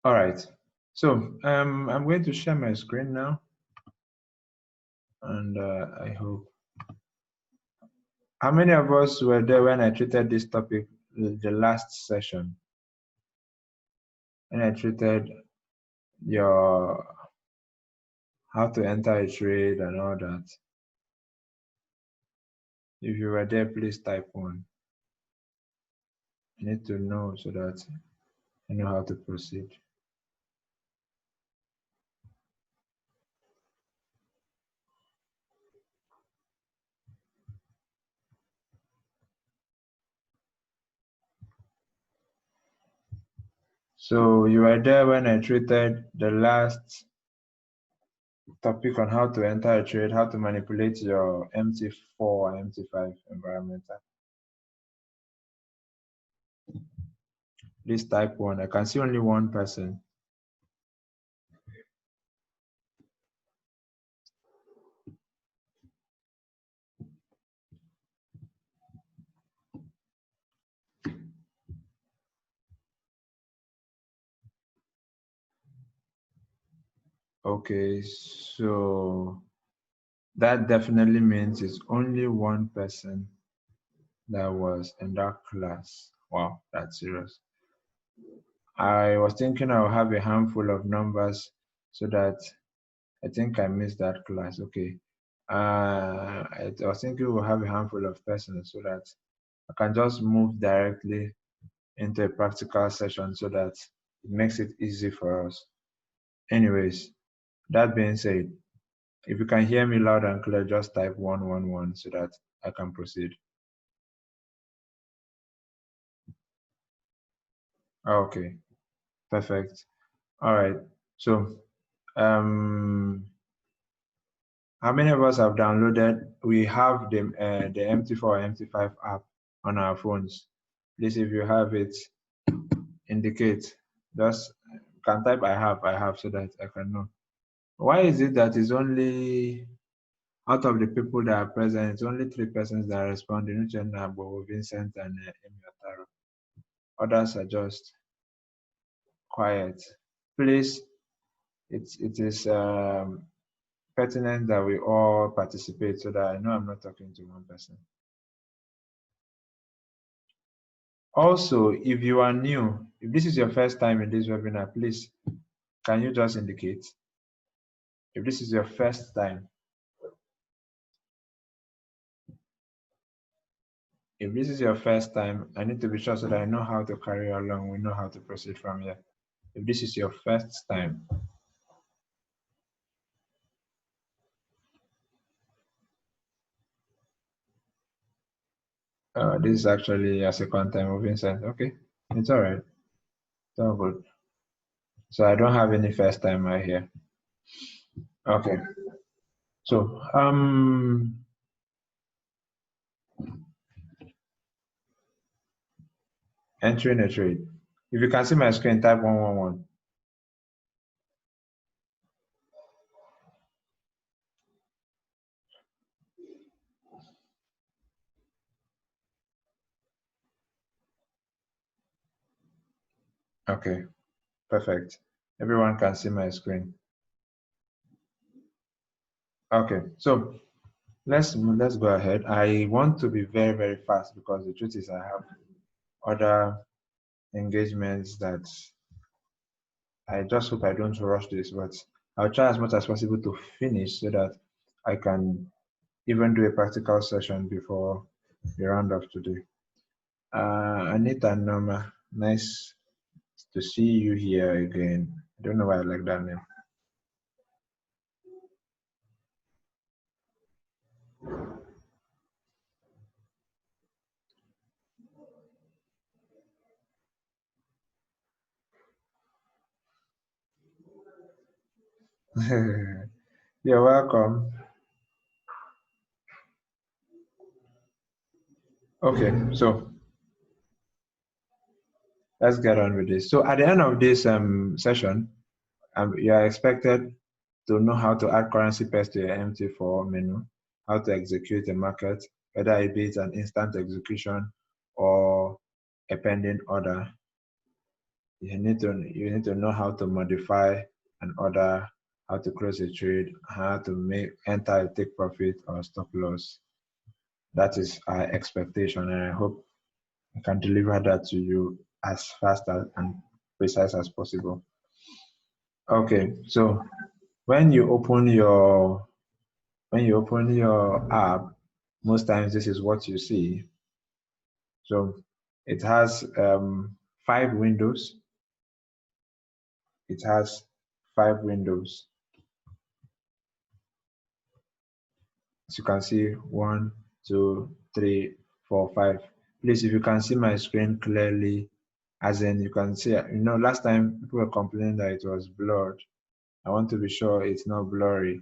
All right. So I'm going to share my screen now, and I hope. How many of us were there when I treated this topic the last session? When I treated your how to enter a trade and all that. If you were there, please type 1. I need to know so that I know how to proceed. So you were there when I treated the last topic on how to enter a trade, how to manipulate your MT4 and MT5 environmental. Please type 1. I can see only one person. Okay, so that definitely means it's only one person that was in that class. Wow, that's serious. I was thinking I'll have a handful of numbers so that I think I missed that class. Okay. I was thinking we'll have a handful of persons so that I can just move directly into a practical session so that it makes it easy for us. Anyways, that being said, if you can hear me loud and clear, just type 111 so that I can proceed. Okay, perfect. All right. So, how many of us have downloaded? We have the MT4 MT5 app on our phones. Please, if you have it, indicate. Just can type I have, so that I can know. Why is it that it's only out of the people that are present, it's only 3 persons that are responding, which are Nabo, Vincent, and Emi Otaro. Others are just quiet. Please, it is pertinent that we all participate so that I know I'm not talking to one person. Also, if you are new, if this is your first time in this webinar, please, can you just indicate? If this is your first time, if this is your first time, I need to be sure so that I know how to carry along. We know how to proceed from here. If this is your first time, this is actually a second time of Vincent. Okay, it's all right. It's all good. So I don't have any first time right here. Okay. So entering a trade. If you can see my screen, type 111. Okay, perfect. Everyone can see my screen. Okay, so let's go ahead. I want to be very, very fast because the truth is I have other engagements that I just hope I don't rush this, but I'll try as much as possible to finish so that I can even do a practical session before the round of today. Anita Noma, nice to see you here again. I don't know why I like that name. You're welcome. Okay, so let's get on with this. So at the end of this session, you are expected to know how to add currency pairs to your MT4 menu, how to execute a market, whether it be an instant execution or a pending order. you need to know how to modify an order, how to close a trade, how to enter a take profit or stop loss. That is our expectation, and I hope I can deliver that to you as fast and precise as possible. Okay, so when you open your app, most times this is what you see. So it has 5 windows. It has 5 windows. As you can see, 1, 2, 3, 4, 5. Please, if you can see my screen clearly, as in you can see, last time people were complaining that it was blurred. I want to be sure it's not blurry.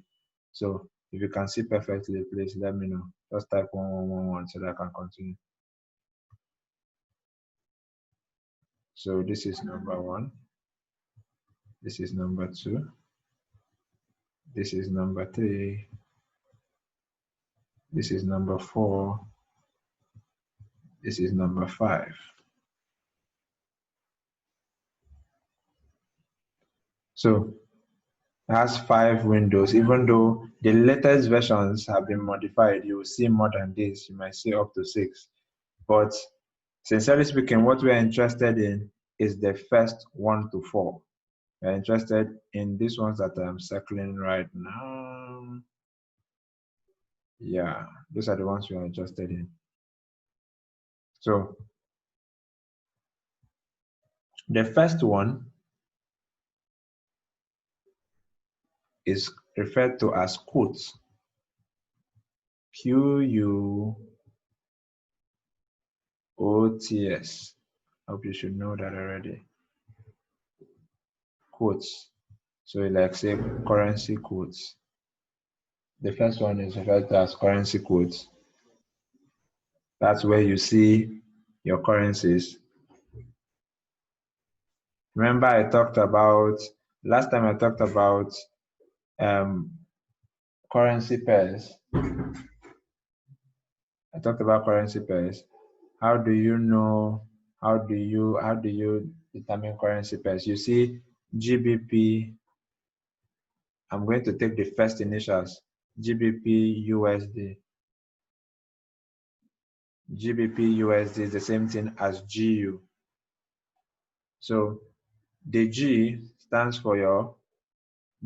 So if you can see perfectly, please let me know. Just type 1111 so that I can continue. So this is number 1. This is number 2. This is number 3. This is number 4. This is number 5. So it has 5 windows. Even though the latest versions have been modified, you will see more than this. You might see up to 6. But sincerely speaking, what we are interested in is the first 1 to 4. We're interested in these ones that I'm circling right now. Yeah, those are the ones we are interested in. So the first one is referred to as quotes. QUOTS. I hope you should know that already. Quotes. So like say currency quotes. The first one is referred to as currency quotes. That's where you see your currencies. Remember last time I talked about currency pairs. I talked about currency pairs. How do you determine currency pairs? You see GBP, I'm going to take the first initials, GBP USD. GBP USD is the same thing as GU. So the G stands for your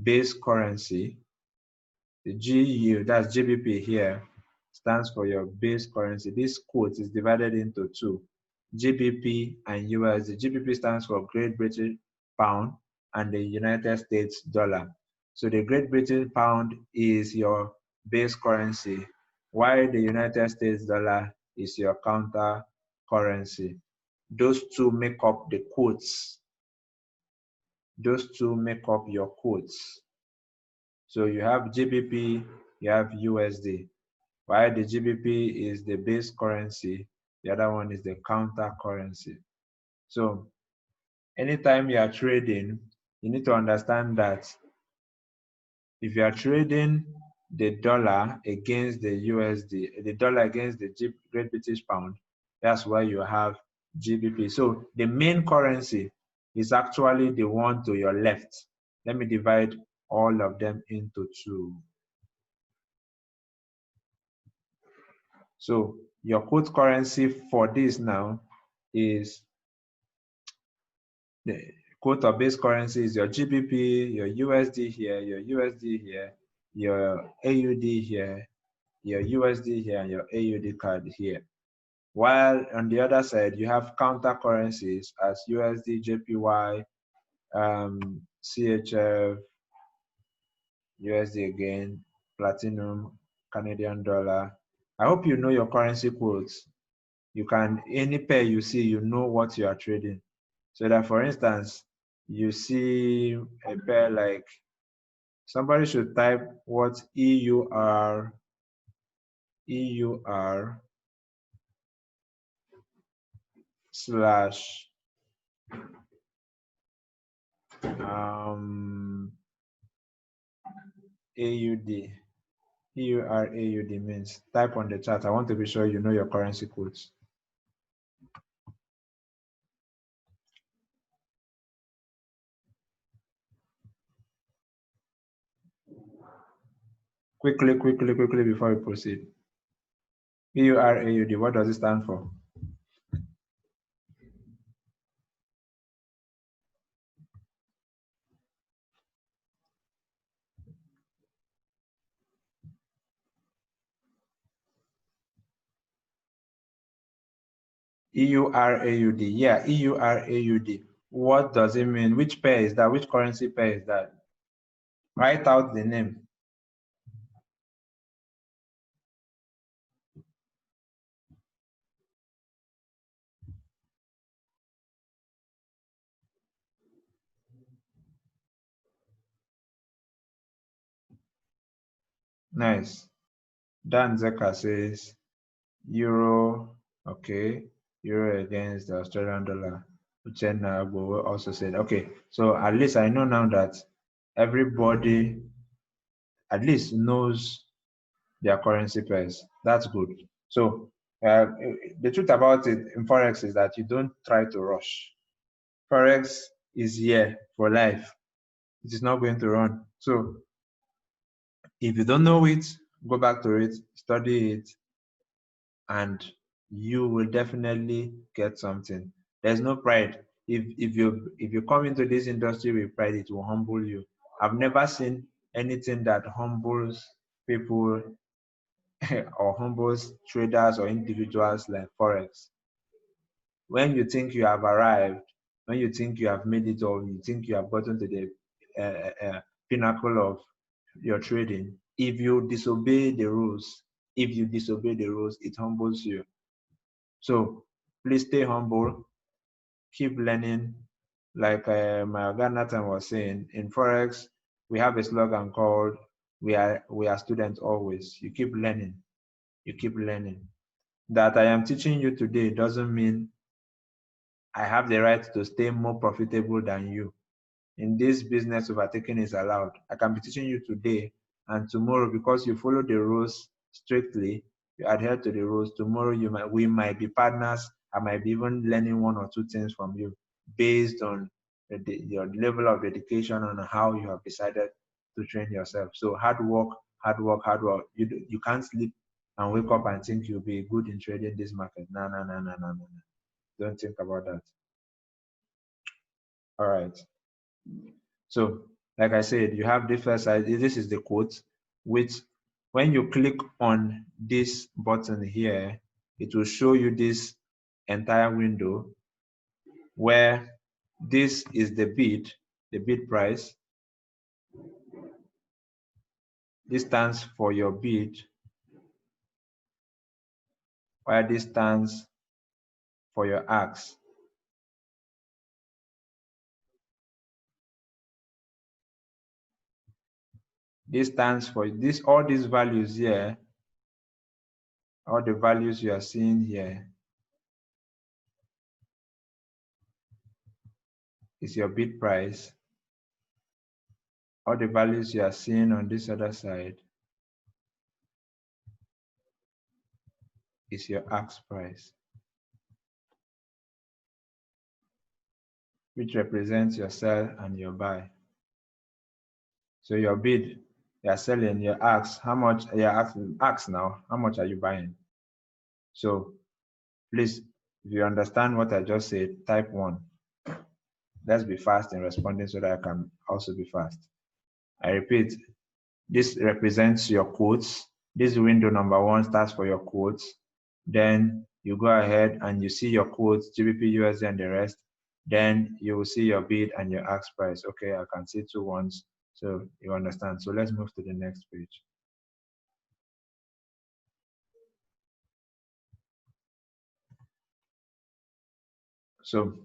base currency. The GU, that's GBP here, stands for your base currency. This quote is divided into 2, GBP and USD. GBP stands for Great British Pound and the United States dollar. So the Great British Pound is your base currency, while the United States dollar is your counter currency. Those two make up the quotes. Those two make up your quotes. So you have GBP, you have USD. While the GBP is the base currency, the other one is the counter currency. So anytime you are trading, you need to understand that if you are trading the dollar against the USD, the dollar against the Great British Pound, that's why you have GBP. So the main currency is actually the one to your left. Let me divide all of them into 2. So your quote currency for this now is the quote or base currency is your GBP, your USD here, your USD here, your AUD here, your USD here, and your AUD card here. While on the other side, you have counter currencies as USD, JPY, CHF, USD again, Platinum, Canadian dollar. I hope you know your currency quotes. You can, any pair you see, you know what you are trading. So that, for instance, you see a pair like, somebody should type what EUR slash AUD. EUR AUD means. Type on the chat. I want to be sure you know your currency codes. Quickly before we proceed. EURAUD, what does it stand for? EURAUD, yeah, EURAUD. What does it mean? Which pair is that? Which currency pair is that? Write out the name. Nice. Dan Zeka says Euro, okay, Euro against the Australian dollar. Uchenna Agbo also said, okay, so at least I know now that everybody at least knows their currency pairs. That's good. So the truth about it in Forex is that you don't try to rush. Forex is here for life. It is not going to run. So if you don't know it, go back to it, study it, and you will definitely get something. There's no pride. If you come into this industry with pride, it will humble you. I've never seen anything that humbles people or humbles traders or individuals like Forex. When you think you have arrived, when you think you have made it, or you think you have gotten to the pinnacle of your trading, if you disobey the rules, it humbles you. So please stay humble, keep learning. Like my guy Nathan was saying, in Forex, we have a slogan called "We are students always." You keep learning, you keep learning. That I am teaching you today doesn't mean I have the right to stay more profitable than you. In this business, overtaking is allowed. I can be teaching you today, and tomorrow, because you follow the rules strictly, you adhere to the rules. Tomorrow, we might be partners. I might be even learning one or two things from you based on your level of dedication and how you have decided to train yourself. So hard work, hard work, hard work. You can't sleep and wake up and think you'll be good in trading this market. No, no, no, no, no, no. Don't think about that. All right. So, like I said, you have the first side. This is the quote, which when you click on this button here, it will show you this entire window where this is the bid price. This stands for your bid, while this stands for your ask. This stands for this, all these values here, all the values you are seeing here is your bid price. All the values you are seeing on this other side is your ask price, which represents your sell and your buy. So your bid, you are selling, your ask, how much, you are ask now, how much are you buying? So please, if you understand what I just said, type 1. Let's be fast in responding so that I can also be fast. I repeat, this represents your quotes. This window number 1 starts for your quotes. Then you go ahead and you see your quotes, GBP, USD, and the rest. Then you will see your bid and your ask price. Okay, I can see 2 ones. So you understand. So let's move to the next page. So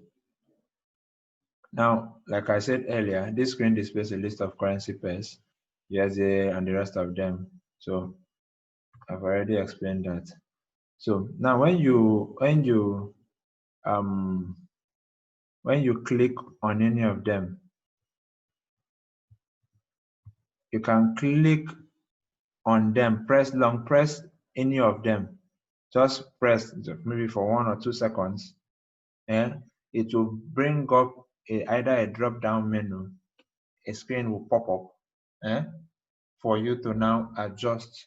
now, like I said earlier, this screen displays a list of currency pairs, USD, and the rest of them. So I've already explained that. So now when you click on any of them, you can click on them, press any of them. Just press maybe for 1 or 2 seconds, and it will bring up either a drop-down menu, a screen will pop up. for you to now adjust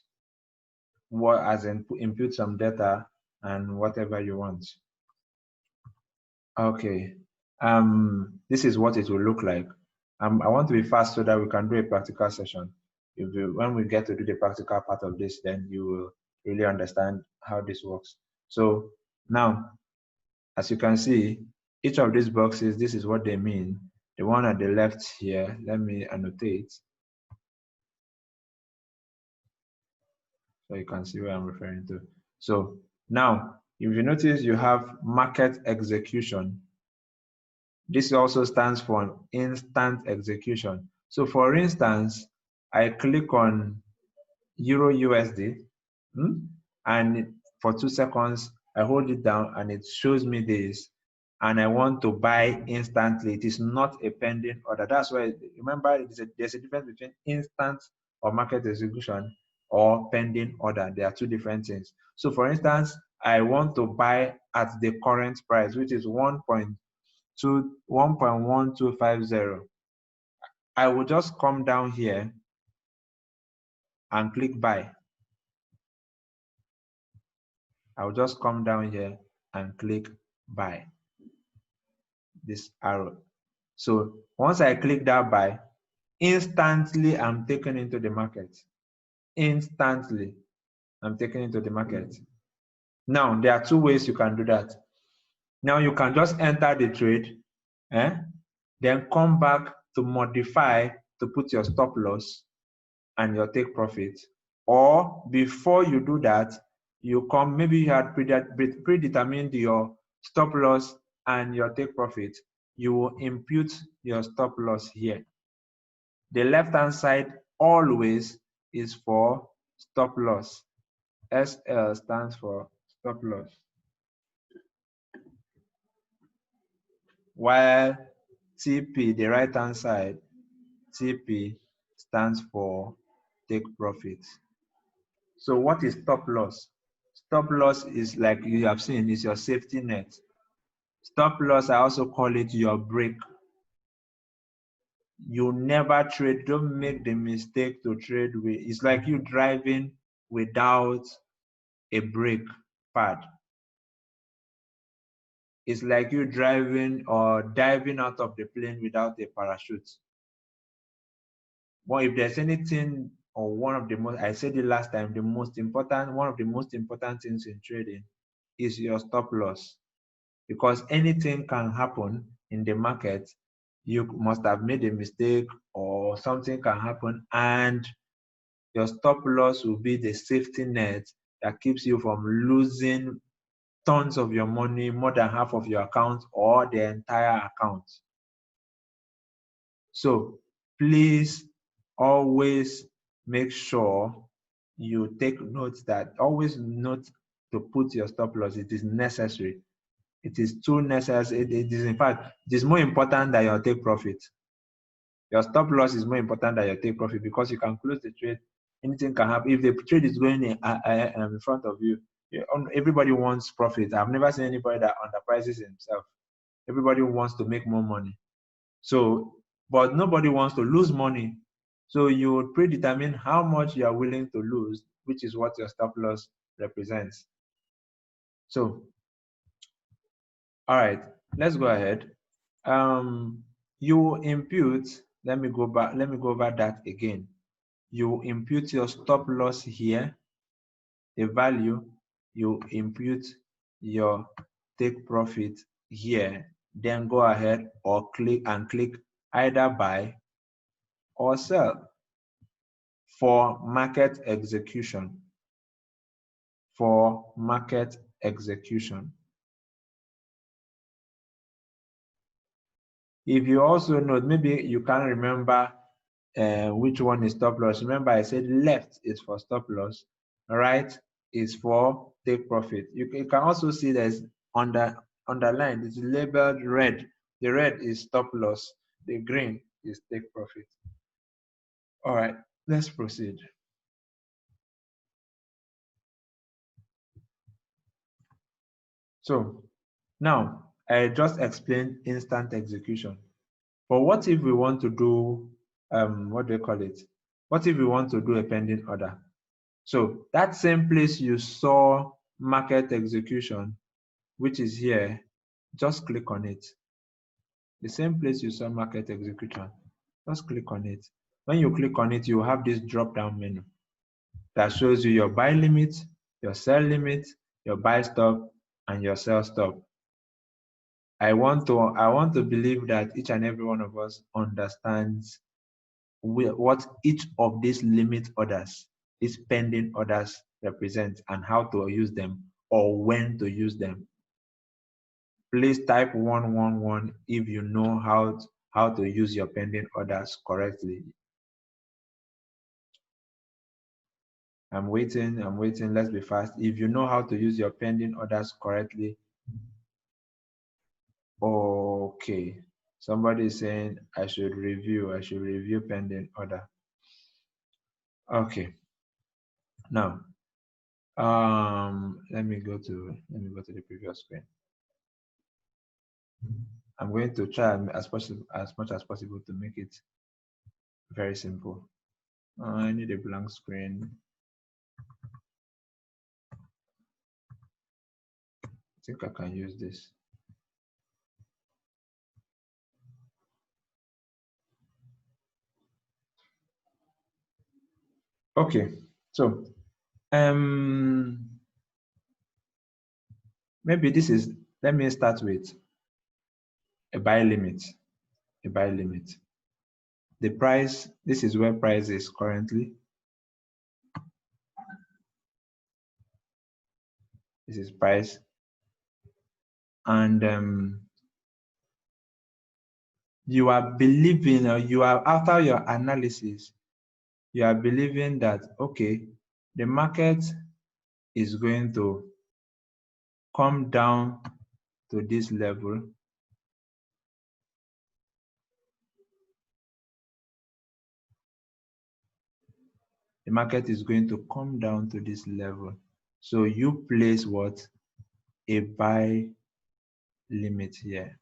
what, as in input some data and whatever you want. Okay, this is what it will look like. I want to be fast so that we can do a practical session. When we get to do the practical part of this, then you will really understand how this works. So now, as you can see, each of these boxes, this is what they mean. The one at the left here, let me annotate so you can see what I'm referring to. So now, if you notice, you have market execution. This also stands for instant execution. So for instance, I click on Euro USD, and for 2 seconds, I hold it down and it shows me this, and I want to buy instantly. It is not a pending order. That's why, remember, there's a difference between instant or market execution or pending order. They are two different things. So for instance, I want to buy at the current price, which is 1.1250. I will just come down here and click buy. I will just come down here and click buy, this arrow. So once I click that buy, instantly I'm taken into the market. Instantly I'm taken into the market. Now there are two ways you can do that. Now you can just enter the trade, then come back to modify to put your stop loss and your take profit. Or before you do that, you come, maybe you had predetermined your stop loss and your take profit. You will impute your stop loss here. The left hand side always is for stop loss. SL stands for stop loss. While TP, the right hand side, TP stands for take profit. So what is stop loss? Stop loss is, like you have seen, is your safety net. Stop loss, I also call it your break. You never trade, don't make the mistake to trade with, it's like you driving without a brake pad. It's like you driving or diving out of the plane without a parachute. Well, if there's anything, or one of the most, I said it last time, one of the most important things in trading is your stop loss. Because anything can happen in the market. You must have made a mistake or something can happen, and your stop loss will be the safety net that keeps you from losing tons of your money, more than half of your account or the entire account. So please always make sure you take note that, always note to put your stop loss. It is necessary. It is too necessary. It is, in fact, it is more important than your take profit. Your stop loss is more important than your take profit, because you can close the trade. Anything can happen. If the trade is going in front of you, everybody wants profit. I've never seen anybody that underprices himself. Everybody wants to make more money. So, but nobody wants to lose money. So you would predetermine how much you are willing to lose, which is what your stop loss represents. So, all right, let's go ahead. You impute, let me go over that again. You impute your stop loss here, the value, you impute your take profit here, then go ahead or click either buy or sell for market execution. For market execution. If you also note, maybe you can't remember which one is stop loss. Remember, I said left is for stop loss, right is for take profit. You can also see there's underlined, it's labeled red. The red is stop loss, the green is take profit. All right, let's proceed. So now I just explained instant execution. But what if we want to do, what do you call it? What if we want to do a pending order? So that same place you saw market execution, which is here, just click on it. The same place you saw market execution, just click on it. When you click on it, you have this drop-down menu that shows you your buy limit, your sell limit, your buy stop, and your sell stop. I want to believe that each and every one of us understands what each of these limit orders, these pending orders represent, and how to use them or when to use them. Please type 111 if you know how to use your pending orders correctly. I'm waiting, let's be fast. If you know how to use your pending orders correctly, okay. Somebody is saying I should review pending order. Okay. Now, let me go to the previous screen. I'm going to try as much as possible to make it very simple. I need a blank screen. I think I can use this. Okay, so maybe this is, let me start with a buy limit. A buy limit. The price, this is where price is currently. This is price. And you are believing, or you are, after your analysis, you are believing that, okay, the market is going to come down to this level. The market is going to come down to this level. So you place what? A buy limit here.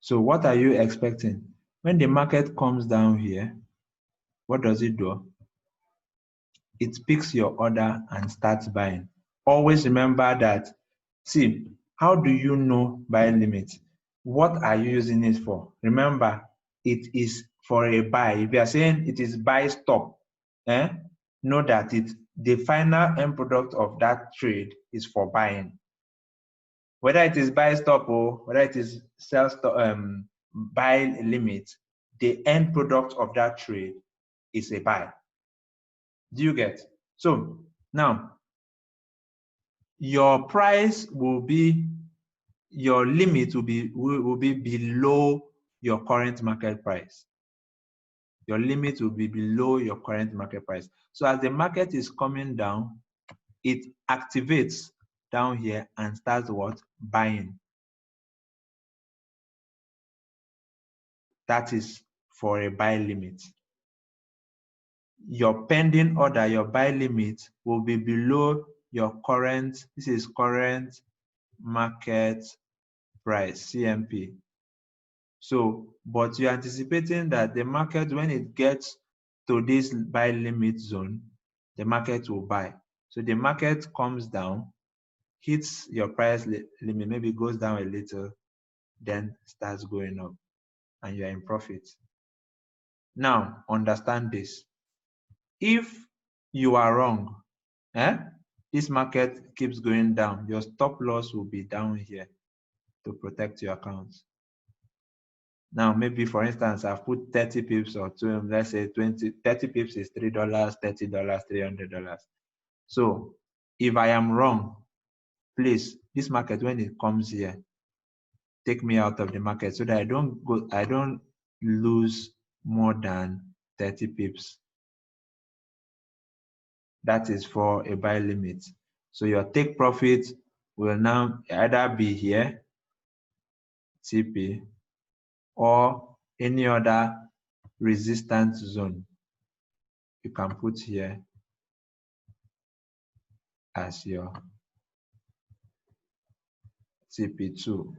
So what are you expecting? When the market comes down here, what does it do? It picks your order and starts buying. Always remember that. See, how do you know buy limit? What are you using it for? Remember, it is for a buy. If you are saying it is buy stop, know that the final end product of that trade is for buying. Whether it is buy stop or whether it is sell stop, buy limit, the end product of that trade is a buy. Do you get? So now your price will be, your limit will be below your current market price. Your limit will be below your current market price. So as the market is coming down, it activates down here and starts what? Buying. That is for a buy limit. Your pending order, your buy limit, will be below your current, this is current market price, CMP. So, but you're anticipating that the market, when it gets to this buy limit zone, the market will buy. So the market comes down, hits your price limit, maybe goes down a little, then starts going up, and you're in profit. Now, understand this. If you are wrong, this market keeps going down, your stop loss will be down here to protect your account. Now, maybe for instance, I've put 30 pips or two, let's say 30 pips is $3, $30, $300. So if I am wrong, please, this market, when it comes here, take me out of the market so that I don't lose more than 30 pips. That is for a buy limit. So your take profit will now either be here, TP, or any other resistance zone. You can put here as your TP2.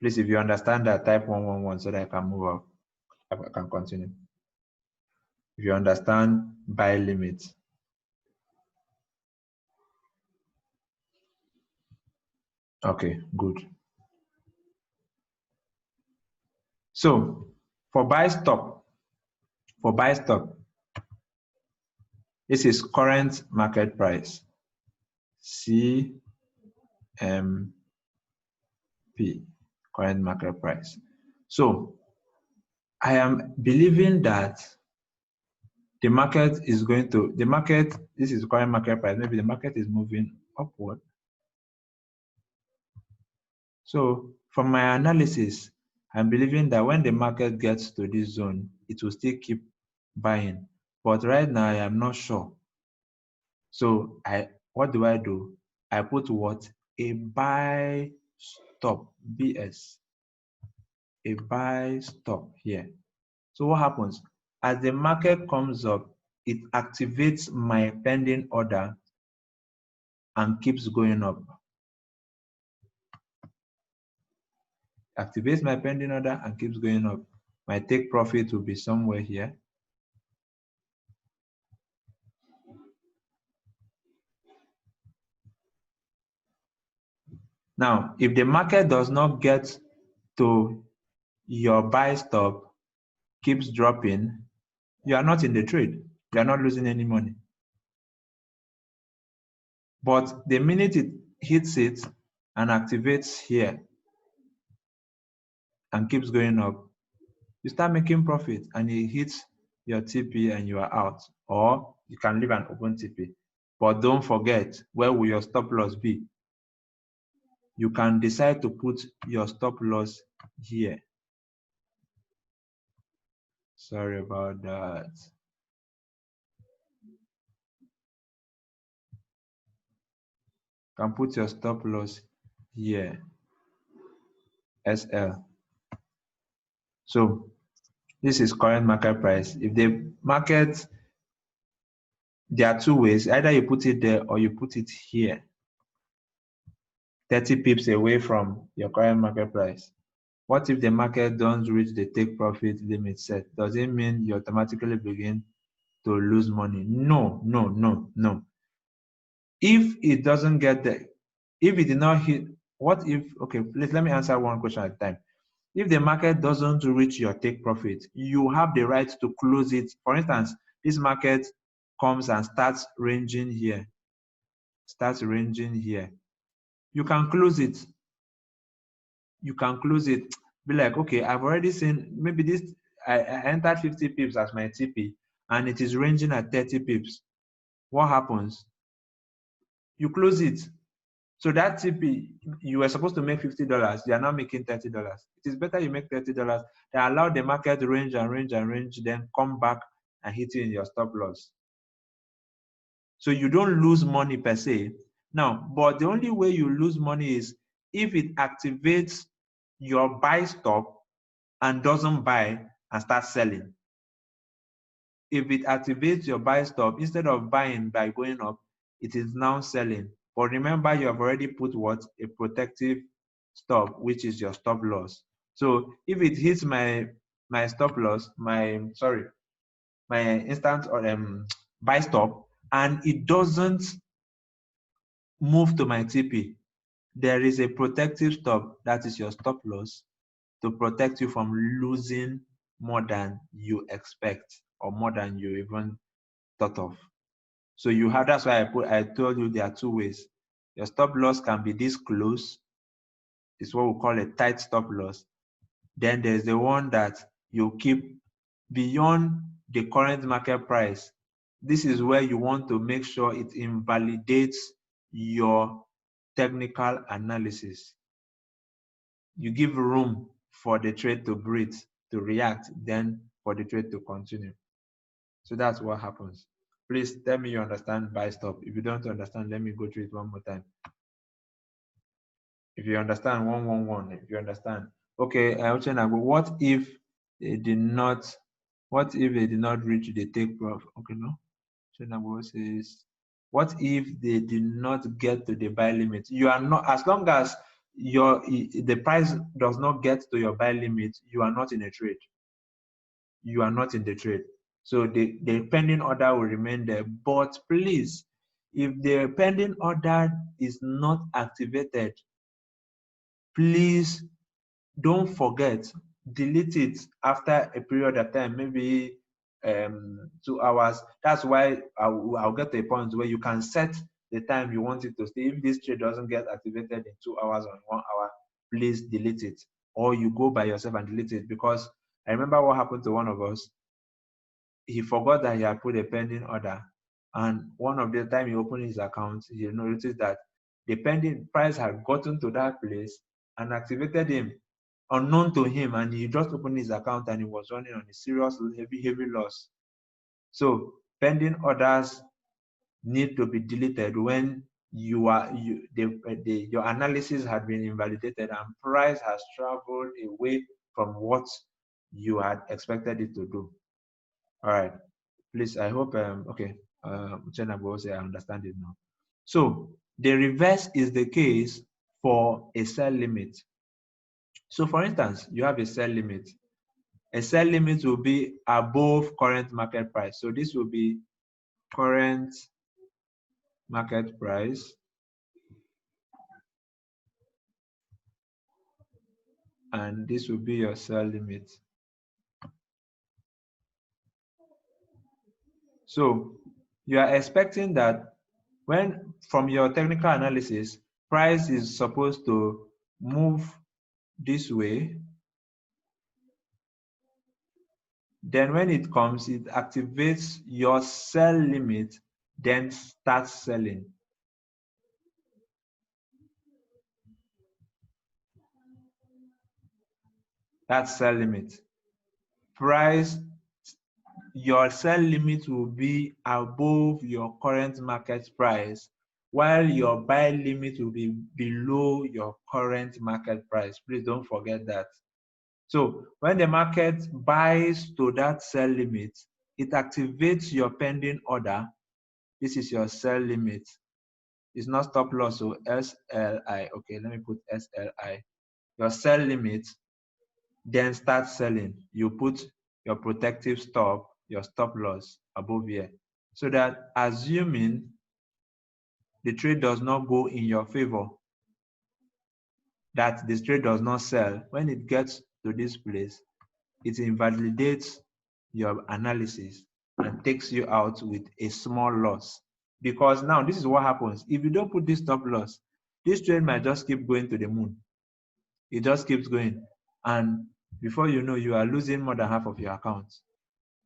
Please, if you understand that, type 111 so that I can move up. I can continue. If you understand buy limit. Okay, good. So for buy stop, this is current market price, CMP, current market price. So I am believing that the market is going to, this is current market price, maybe the market is moving upward. So from my analysis, I'm believing that when the market gets to this zone, it will still keep buying. But right now, I am not sure. So what do? I put what? A buy stop, BS. A buy stop here. So what happens? As the market comes up, it activates my pending order and keeps going up. Activates my pending order and keeps going up. My take profit will be somewhere here. Now, if the market does not get to your buy stop, keeps dropping, you are not in the trade. You are not losing any money. But the minute it hits it and activates here and keeps going up, you start making profit and it hits your TP and you are out. Or you can leave an open TP. But don't forget, where will your stop loss be? You can decide to put your stop loss here. Sorry about that. You can put your stop loss here, SL. So this is current market price. If the market, there are two ways. Either you put it there or you put it here, 30 pips away from your current market price. What if the market don't reach the take profit limit set? Does it mean you automatically begin to lose money? No, no, no, no. If it doesn't get there, if it did not hit, what if, okay, please let me answer one question at a time. If the market doesn't reach your take profit, you have the right to close it. For instance, this market comes and starts ranging here, you can close it. You can close it. Be like, okay, I've already seen, maybe this, I entered 50 pips as my TP and it is ranging at 30 pips. What happens? You close it. So that TP, you were supposed to make $50, you are now making $30. It is better you make $30 than allow the market to range and range and range, then come back and hit you in your stop loss. So you don't lose money per se. Now, but the only way you lose money is if it activates your buy stop and doesn't buy and start selling. If it activates your buy stop, instead of buying by going up, it is now selling. But remember, you have already put what? A protective stop, which is your stop loss. So if it hits my stop loss, my instant or buy stop, and it doesn't move to my TP, there is a protective stop, that is your stop loss, to protect you from losing more than you expect or more than you even thought of. So you have, that's why I told you there are two ways. Your stop loss can be this close. It's what we call a tight stop loss. Then there's the one that you keep beyond the current market price. This is where you want to make sure it invalidates your technical analysis. You give room for the trade to breathe, to react, then for the trade to continue. So that's what happens. Please tell me you understand buy stop. If you don't understand, let me go through it one more time. If you understand, 111. If you understand, okay. What if they did not? What if they did not reach the take profit? Okay, no. Chenabo says, what if they did not get to the buy limit? You are not, as long as the price does not get to your buy limit, you are not in a trade. You are not in the trade. So the pending order will remain there. But please, if the pending order is not activated, please don't forget, delete it after a period of time, maybe 2 hours. That's why I'll get to a point where you can set the time you want it to stay. If this trade doesn't get activated in 2 hours or in 1 hour, please delete it, or you go by yourself and delete it. Because I remember what happened to one of us. He forgot that he had put a pending order, and one of the time he opened his account, he noticed that the pending price had gotten to that place and activated him unknown to him, and he just opened his account and he was running on a serious heavy loss. So pending orders need to be deleted when your analysis had been invalidated and price has traveled away from what you had expected it to do. All right, please, I hope okay, Uchenna will say I understand it now. So the reverse is the case for a sell limit. So for instance, you have a sell limit. A sell limit will be above current market price. So this will be current market price, and this will be your sell limit. So you are expecting that when, from your technical analysis, price is supposed to move this way, then when it comes, it activates your sell limit, then starts selling. That's sell limit. Price, your sell limit will be above your current market price, while your buy limit will be below your current market price. Please don't forget that. So when the market buys to that sell limit, it activates your pending order. This is your sell limit. It's not stop loss, so SLI. Okay, let me put SLI. Your sell limit, then start selling. You put your protective stop, your stop loss above here, so that assuming the trade does not go in your favor, that this trade does not sell, when it gets to this place, it invalidates your analysis and takes you out with a small loss. Because now this is what happens. If you don't put this stop loss, this trade might just keep going to the moon. It just keeps going. And before you know, you are losing more than half of your account.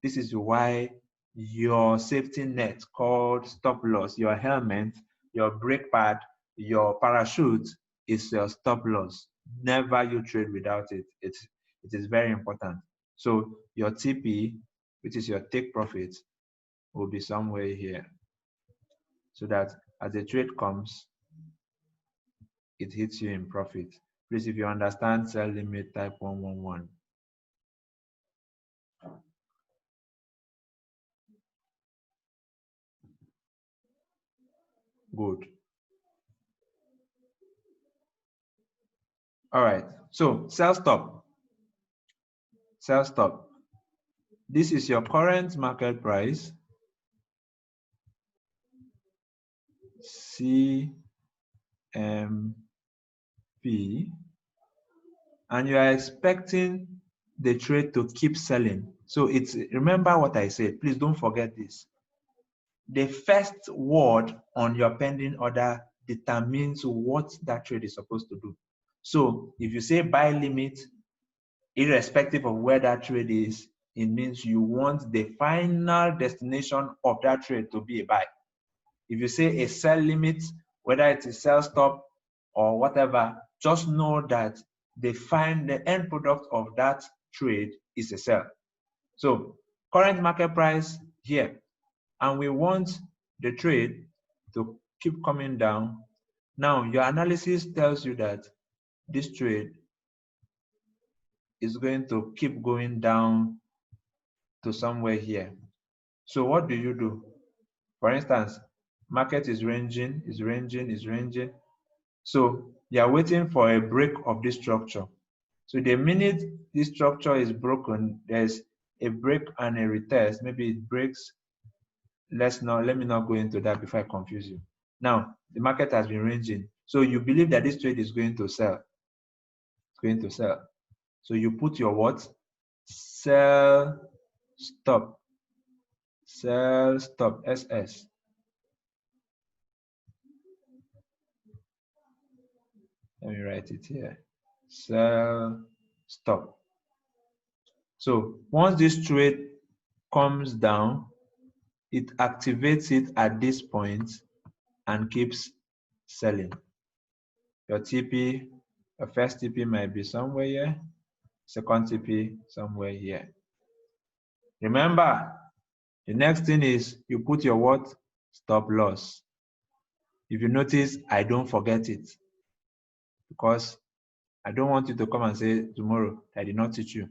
This is why your safety net called stop loss, your helmet, your brake pad, your parachute is your stop loss. Never you trade without it. It is very important. So your TP, which is your take profit, will be somewhere here, so that as the trade comes, it hits you in profit. Please, if you understand sell limit, type 111. Good. All right. So sell stop. Sell stop. This is your current market price. CMP. And you are expecting the trade to keep selling. So it's, remember what I said, please don't forget this. The first word on your pending order determines what that trade is supposed to do. So if you say buy limit, irrespective of where that trade is, it means you want the final destination of that trade to be a buy. If you say a sell limit, whether it is sell stop or whatever, just know that the end product of that trade is a sell. So current market price here, and we want the trade to keep coming down. Now your analysis tells you that this trade is going to keep going down to somewhere here. So what do? For instance, market is ranging. So you are waiting for a break of this structure. So the minute this structure is broken, there's a break and a retest. Maybe it breaks. Let me not go into that before I confuse you. Now, the market has been ranging. So you believe that this trade is going to sell. It's going to sell. So you put your what? Sell stop. Sell stop, SS. Let me write it here. Sell stop. So once this trade comes down, it activates it at this point and keeps selling. Your TP, your first TP might be somewhere here, second TP somewhere here. Remember, the next thing is you put your what? Stop loss. If you notice, I don't forget it because I don't want you to come and say tomorrow, I did not teach you.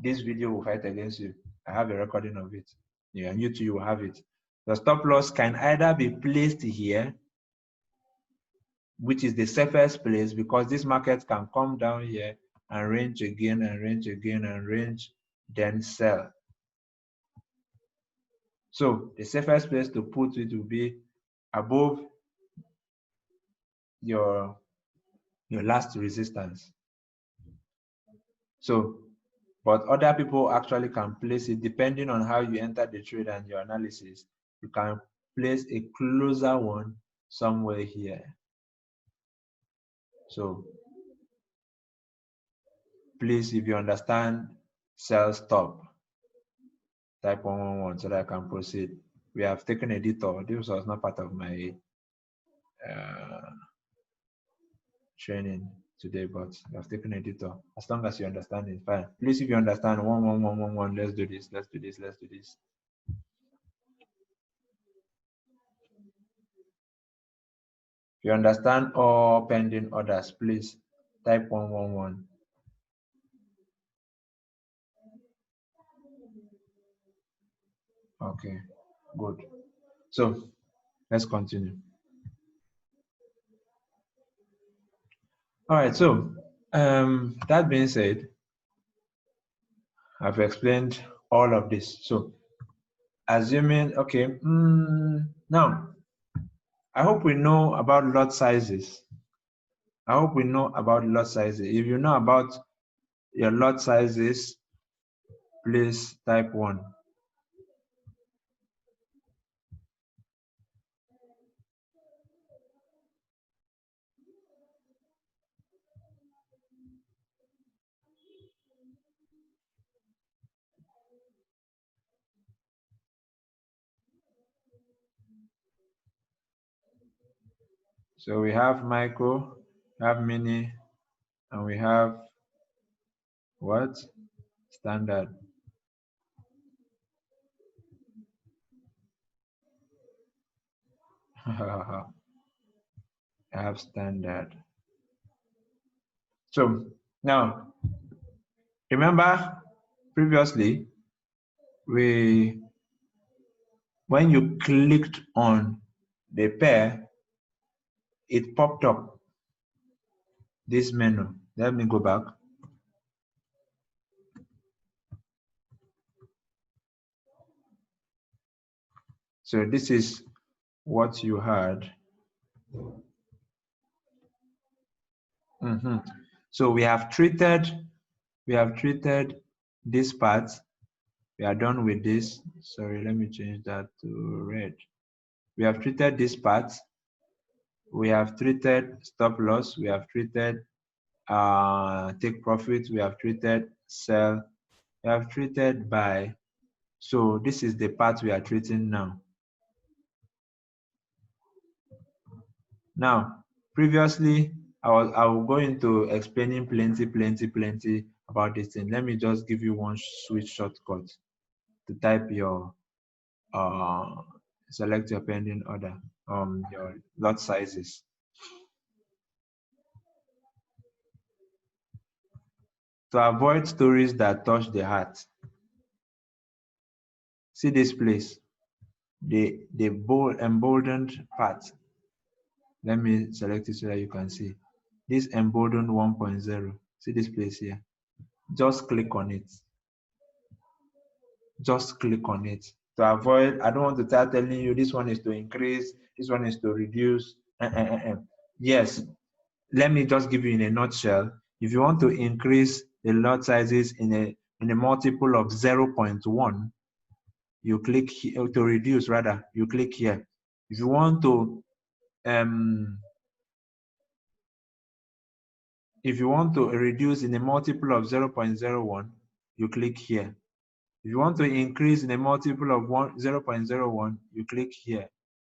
This video will fight against you. I have a recording of it. Yeah, and you too, you will have it. The stop loss can either be placed here, which is the safest place because this market can come down here and range again and range again and range, then sell. So the safest place to put it will be above your last resistance. So, but other people actually can place it depending on how you enter the trade and your analysis. You can place a closer one somewhere here. So please, if you understand sell stop, type 111 so that I can proceed. We have taken a detour. This was not part of my training today, but we have taken a detour. As long as you understand it, fine. Please, if you understand 11111, let's do this, let's do this, let's do this. If you understand all pending orders, please type 111. Okay, good. So let's continue. All right, so that being said, I've explained all of this. So assuming, okay, now I hope we know about lot sizes. I hope we know about lot sizes. If you know about your lot sizes, please type 1. So we have micro, we have mini, and we have what? Standard. I have standard. So now, remember previously, when you clicked on the pair, it popped up this menu. Let me go back. So this is what you had. So we have treated this part. We are done with this. Sorry, let me change that to red. We have treated this part. We have treated stop loss. We have treated take profit. We have treated sell. We have treated buy. So this is the part we are treating now. Now, previously, I will go into explaining plenty about this thing. Let me just give you one switch shortcut to type your select your pending order, your lot sizes. To avoid stories that touch the heart, see this place, the bold emboldened part. Let me select it so that you can see. This emboldened 1.0. See this place here. Just click on it. Just click on it. To avoid, I don't want to start telling you this one is to increase, this one is to reduce. Yes, let me just give you in a nutshell. If you want to increase the lot sizes in a multiple of 0.1, you click here. To reduce, rather, you click here. If you want to reduce in a multiple of 0.01, you click here. If you want to increase in a multiple of 0.01, you click here.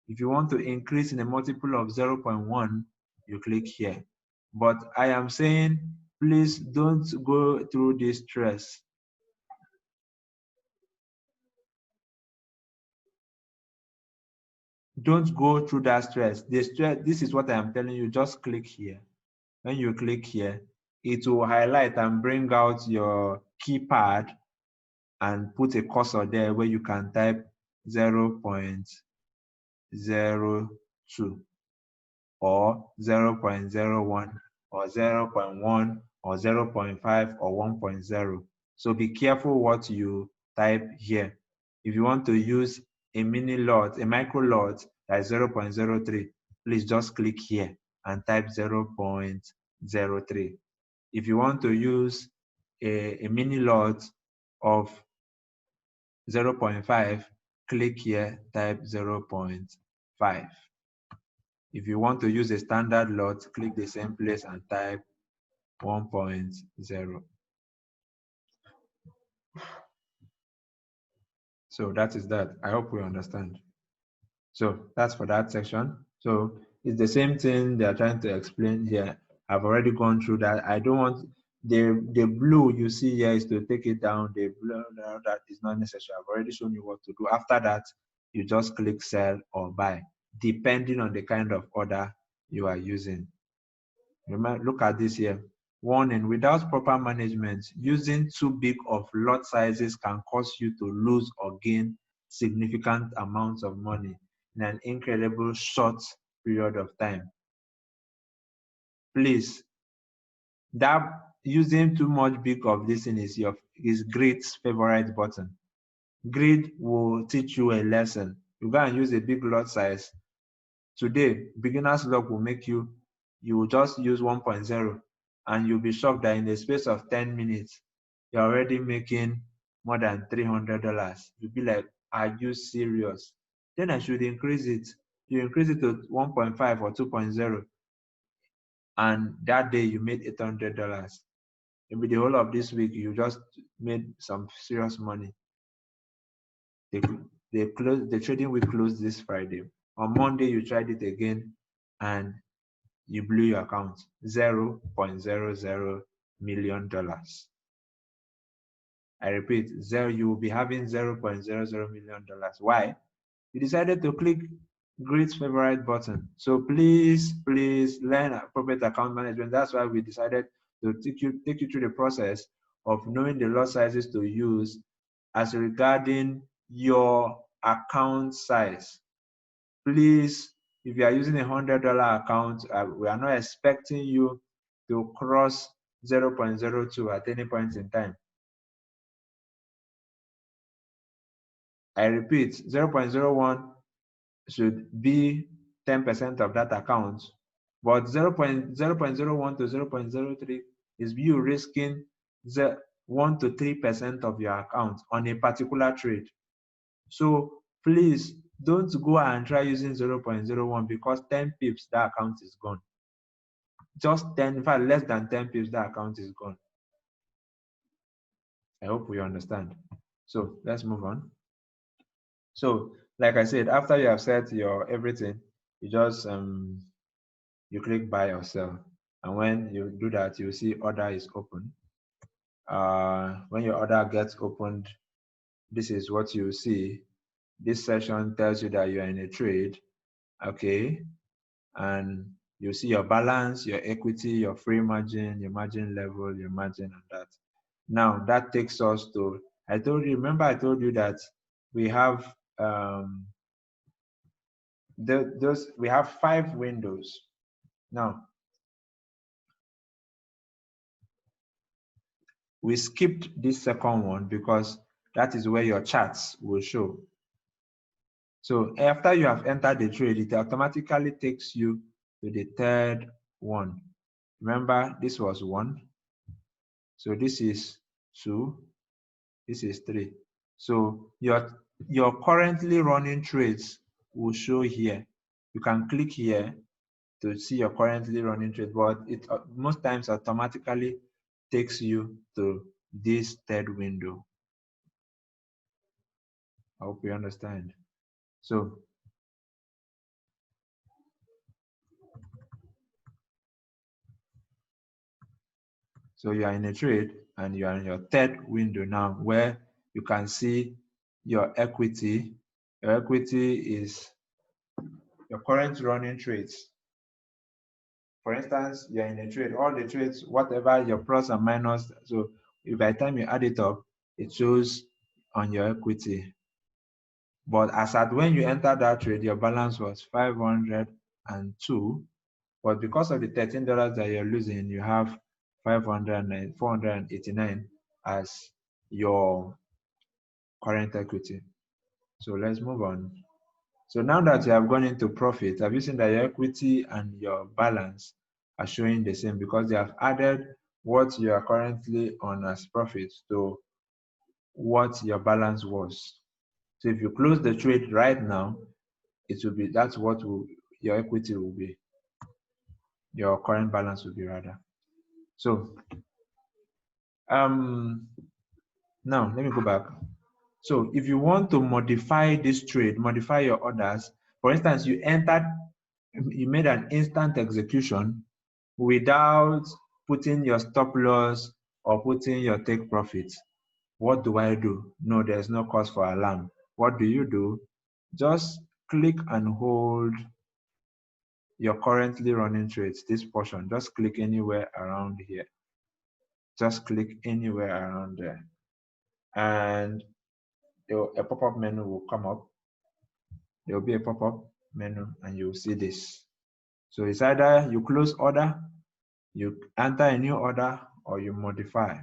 If you want to increase in a multiple of 0.1, you click here. But I am saying, please don't go through this stress. Don't go through that stress. This is what I am telling you. Just click here. When you click here, it will highlight and bring out your keypad and put a cursor there where you can type 0.02 or 0.01 or 0.1 or 0.5 or 1.0. So be careful what you type here. If you want to use a mini lot, a micro lot that is 0.03, please just click here and type 0.03. If you want to use a mini lot of 0.5, click here, type 0.5. If you want to use a standard lot, click the same place and type 1.0. So that is that. I hope we understand. So that's for that section. So it's the same thing they are trying to explain here. I've already gone through that. I don't want the blue you see here is to take it down. The blue that is not necessary. I've already shown you what to do. After that, you just click sell or buy, depending on the kind of order you are using. Remember, look at this here. Warning, without proper management, using too big of lot sizes can cause you to lose or gain significant amounts of money in an incredible short period of time. Please, that using too much big of this thing is greed's favorite button. Greed will teach you a lesson. You go and use a big lot size. Today, beginner's luck will make you will just use 1.0 and you'll be shocked that in the space of 10 minutes, you're already making more than $300. You'll be like, are you serious? Then I should increase it. You increase it to 1.5 or 2.0, and that day you made $800. Maybe the whole of this week, you just made some serious money. The trading week closed this Friday. On Monday, you tried it again, and you blew your account. $0.00 million. I repeat, you will be having $0.00 million. Why? You decided to click Great's favorite button. So please learn appropriate account management. That's why we decided to take you through the process of knowing the lot sizes to use as regarding your account size. Please, if you are using $100 account, we are not expecting you to cross 0.02 at any point in time. I repeat, 0.01 should be 10% of that account, but 0.01 to 0.03 is you risking 1 to 3% of your account on a particular trade. So please don't go and try using 0.01 because 10 pips, that account is gone. Just 10, in fact, less than 10 pips, that account is gone. I hope we understand. So let's move on. So, like I said, after you have set your everything, you just you click buy or sell, and when you do that, you see order is open. When your order gets opened, this is what you see. This section tells you that you are in a trade, okay, and you see your balance, your equity, your free margin, your margin level, your margin, and that. Now that takes us to, remember I told you that we have those we have 5 windows. Now, we skipped this second one because that is where your charts will show. So after you have entered the trade, it automatically takes you to the third one. Remember, this was 1. So this is 2. This is 3. So your currently running trades will show here. You can click here to see your currently running trade, but it most times automatically takes you to this third window. I hope you understand. So you are in a trade and you are in your third window now, where you can see your equity. Your equity is your current running trades. For instance, you're in a trade, all the trades, whatever your plus and minus, so by the time you add it up, it shows on your equity. But as at when you entered that trade, your balance was 502. But because of the $13 that you're losing, you have 489 as your current equity. So let's move on. So now that you have gone into profit, have you seen that your equity and your balance are showing the same because they have added what you are currently on as profit to what your balance was? So if you close the trade right now, it will be, that's what your equity will be. Your current balance will be rather. So now let me go back. So if you want to modify this trade, modify your orders, for instance, you made an instant execution without putting your stop loss or putting your take profit. What do I do? No, there's no cause for alarm. What do? Just click and hold your currently running trades, this portion. Just click anywhere around here. Just click anywhere around there. And a pop-up menu will come up. There will be a pop-up menu and you'll see this. So it's either you close order, you enter a new order, or you modify.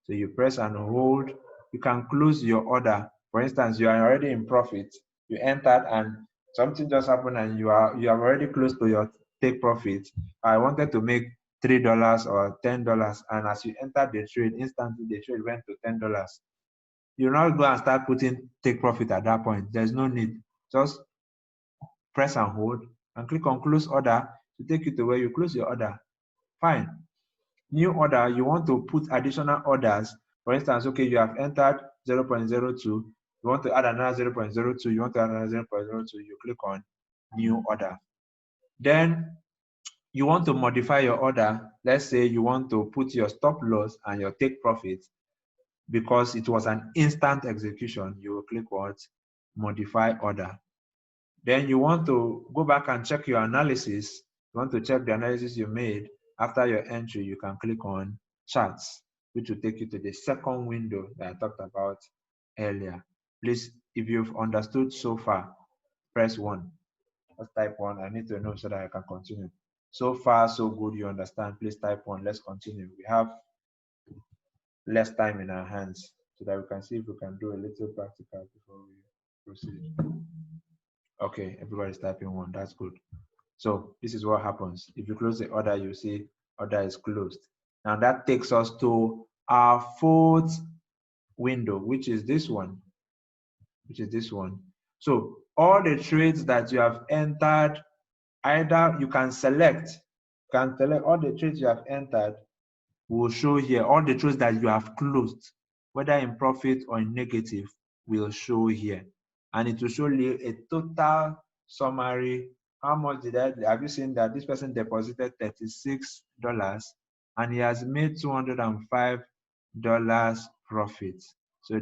So you press and hold. You can close your order. For instance, you are already in profit. You entered and something just happened and you have already close to your take profit. I wanted to make $3 or $10, and as you enter the trade, instantly the trade went to $10. You not go and start putting take profit at that point. There's no need. Just press and hold and click on close order to take you to where you close your order. Fine. New order, you want to put additional orders. For instance, okay, you have entered 0.02. You want to add another 0.02. You want to add another 0.02. You click on new order. Then you want to modify your order. Let's say you want to put your stop loss and your take profit. Because it was an instant execution, you will click what? Modify order. Then you want to go back and check your analysis. You want to check the analysis you made after your entry. You can click on charts, which will take you to the second window that I talked about earlier. Please, if you've understood so far, press 1. Let's type 1. I need to know so that I can continue. So far, so good. You understand. Please type 1. Let's continue. We have less time in our hands so that we can see if we can do a little practical before we proceed. Okay, everybody's typing 1. That's good. So this is what happens. If you close the order, you see order is closed. Now that takes us to our fourth window, which is this one. So all the trades that you have entered, either you can select all the trades you have entered will show here. All the trades that you have closed, whether in profit or in negative, will show here. And it will show you a total summary. How much have you seen that this person deposited $36 and he has made $205 profit? So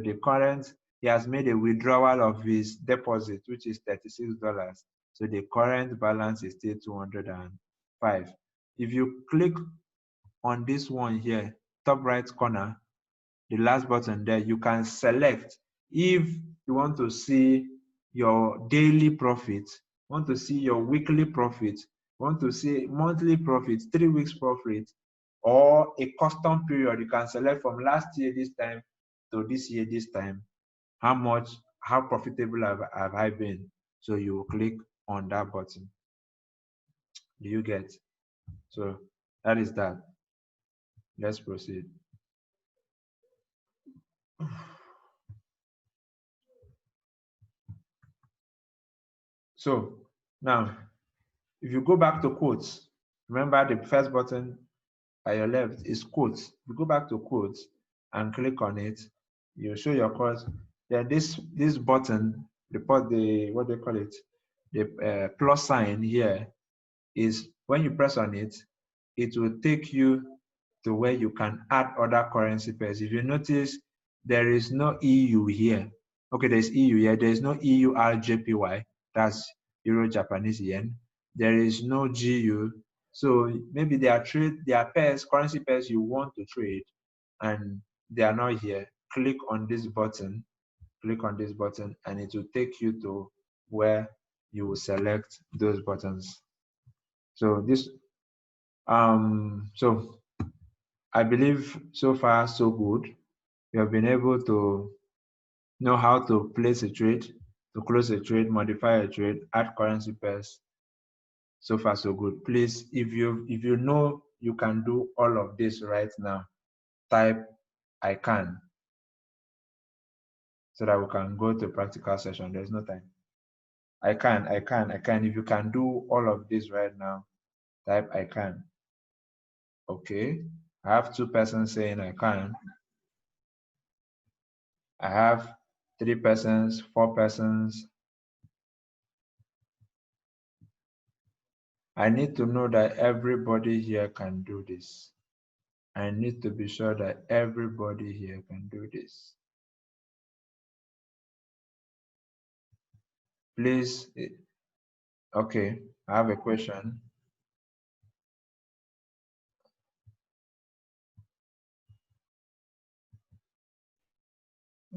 he has made a withdrawal of his deposit, which is $36. So the current balance is still 205. If you click on this one here, top right corner, the last button there, you can select if you want to see your daily profit want to see your weekly profit, want to see monthly profit, 3 weeks profit, or a custom period. You can select from last year this time to this year this time. How profitable have I been? So you will click on that button. Do you get? So that is that. Let's proceed. So now, if you go back to quotes, remember the first button by your left is quotes. If you go back to quotes and click on it, you show your quotes. Then this button, the what do they call it? The plus sign here is when you press on it, it will take you to where you can add other currency pairs. If you notice, there is no EU here. Okay, there's EU here. There is no EU RJPY. That's Euro Japanese Yen. There is no GU. So maybe there are pairs, currency pairs you want to trade, and they are not here. Click on this button. Click on this button, and it will take you to where you will select those buttons. So so I believe so far so good. You have been able to know how to place a trade, to close a trade, modify a trade, add currency pairs. So far so good. Please, if you know you can do all of this right now, type I can, so that we can go to practical session. There's no time. I can. If you can do all of this right now, type I can. Okay. I have 2 persons saying I can. I have 3 persons, 4 persons. I need to know that everybody here can do this. I need to be sure that everybody here can do this. Please, okay, I have a question.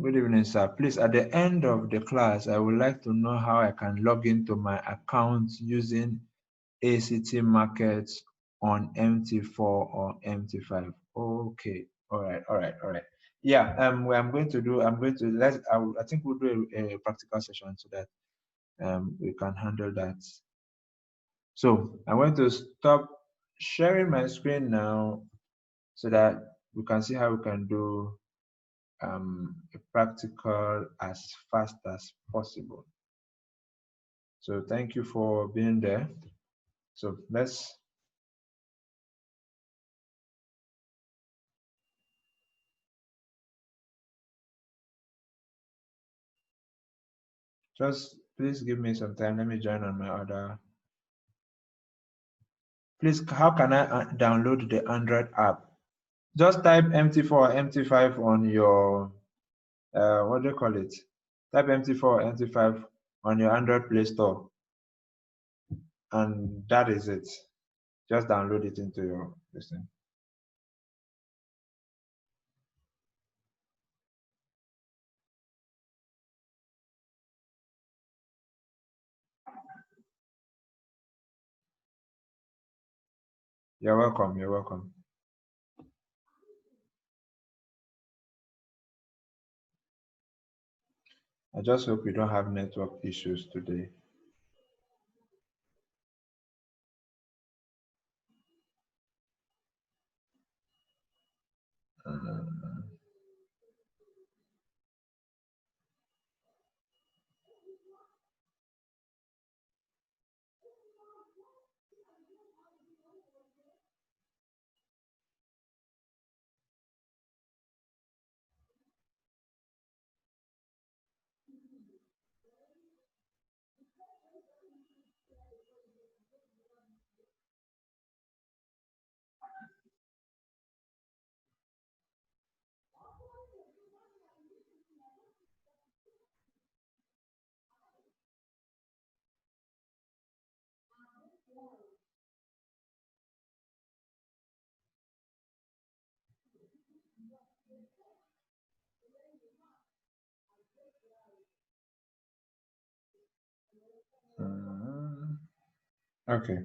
Good evening, sir. Please, at the end of the class, I would like to know how I can log into my account using ACT Markets on MT4 or MT5. Okay, all right. Yeah, I'm going to, I think we'll do a practical session so that we can handle that. So I'm going to stop sharing my screen now so that we can see how we can do a practical as fast as possible. So thank you for being there. So let's just please give me some time. Let me join on my other. Please, how can I download the Android app? Just type MT4 MT5 on your what do you call it? Type MT4 MT5 on your Android Play Store, and that is it. Just download it into your system. You're welcome. You're welcome. I just hope we don't have network issues today. Okay.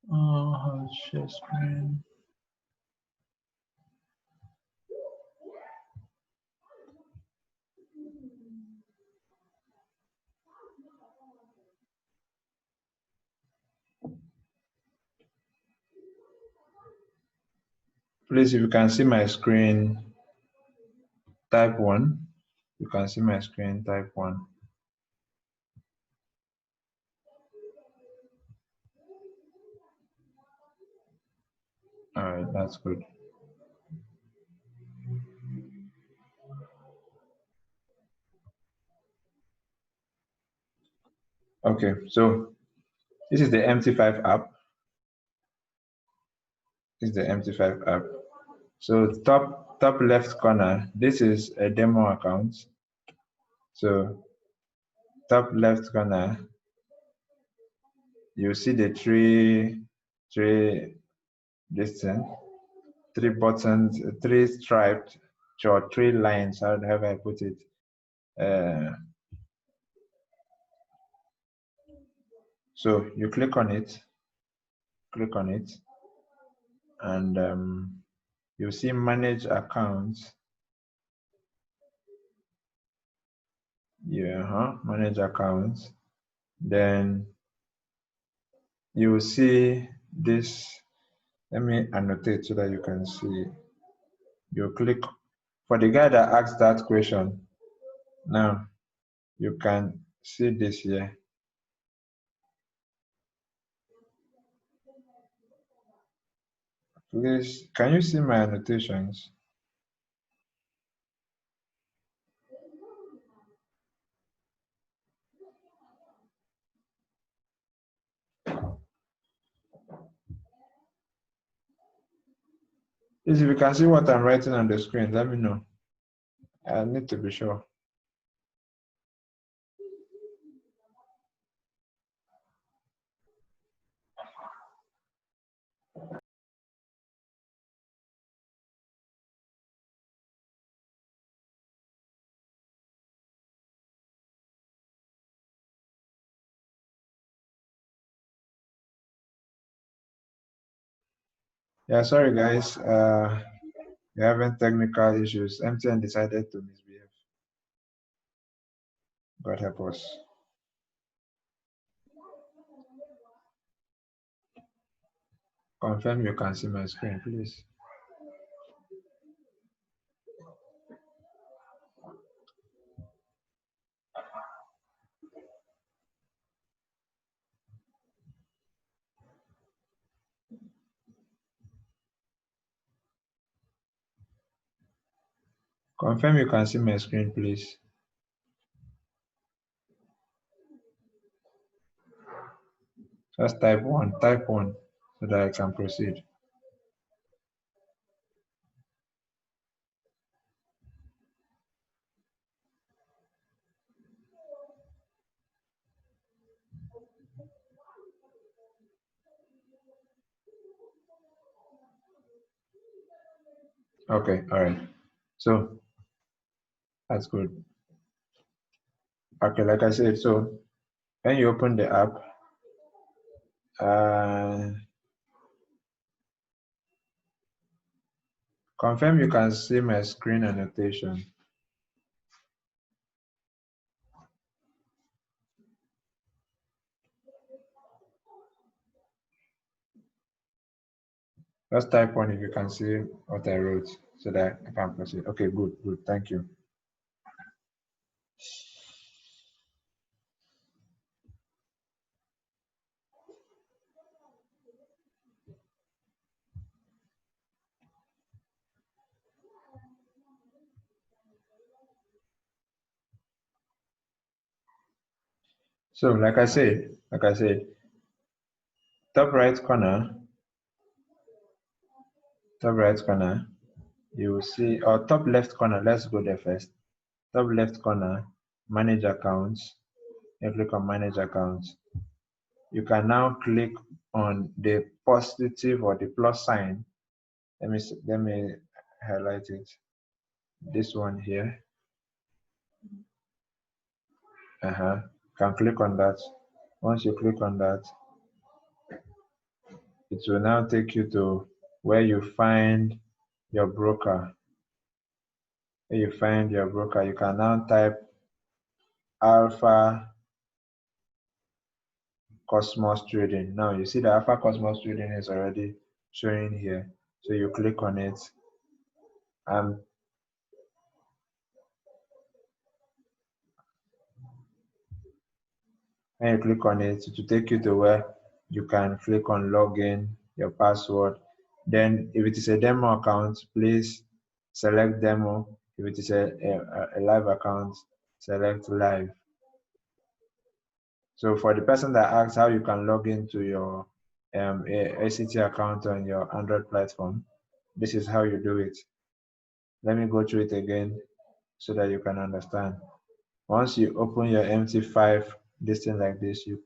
Oh, how to share screen. Please, if you can see my screen, type 1. You can see my screen, type 1. All right, that's good. Okay, so this is the MT5 app. This is the MT5 app. So top left corner, this is a demo account. So top left corner, you see the this thing, 3 buttons, 3 striped, or 3 lines, how have I put it? So you click on it, and you see manage accounts. Yeah, manage accounts. Then you will see this. Let me annotate so that you can see. You click for the guy that asked that question. Now you can see this here. Please, can you see my annotations? Please, if you can see what I'm writing on the screen, let me know. I need to be sure. Yeah, sorry guys. We're having technical issues. MTN decided to misbehave. God help us. Confirm you can see my screen, please. Confirm you can see my screen, please. Just type 1, so that I can proceed. Okay, all right. So that's good. Okay, like I said, so when you open the app, confirm you can see my screen annotation. Just type 1 if you can see what I wrote so that I can proceed. Okay, good, thank you. So like I said, top right corner, you will see, or top left corner, let's go there first. Top left corner, manage accounts. You click on manage accounts. You can now click on the positive or the plus sign. Let me highlight it. This one here. Can click on that. Once you click on that, it will now take you to where you find your broker. Where you find your broker, you can now type Alpha Cosmos Trading. Now you see the Alpha Cosmos Trading is already showing here. So you click on it, and when you click on it, it will take you to where you can click on login, your password. Then if it is a demo account, please select demo. If it is a live account, select live. So for the person that asks how you can log into your ACT account on your Android platform, this is how you do it. Let me go through it again so that you can understand. Once you open your MT5, this thing like this, you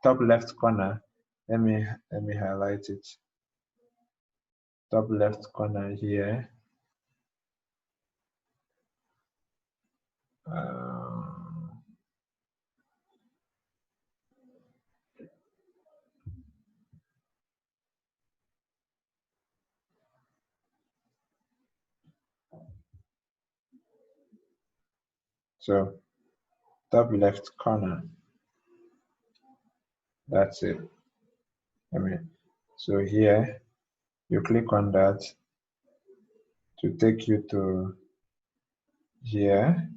top left corner, let me highlight it. Top left corner here. So top left corner, that's it. So here you click on that to take you to here.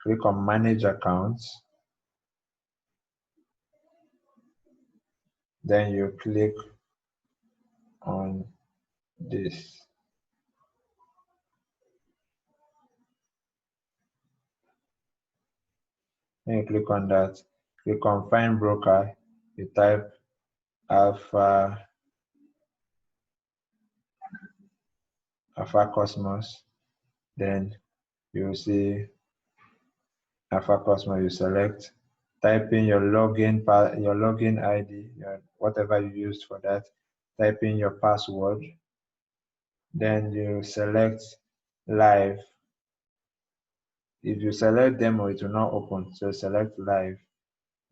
Click on manage accounts, then you click on this. Then you click on that, click on find broker, you type Alpha Cosmos, then you will see Alpha Cosmos, you select, type in your login ID, whatever you used for that, type in your password, then you select live. If you select demo, it will not open, so select live,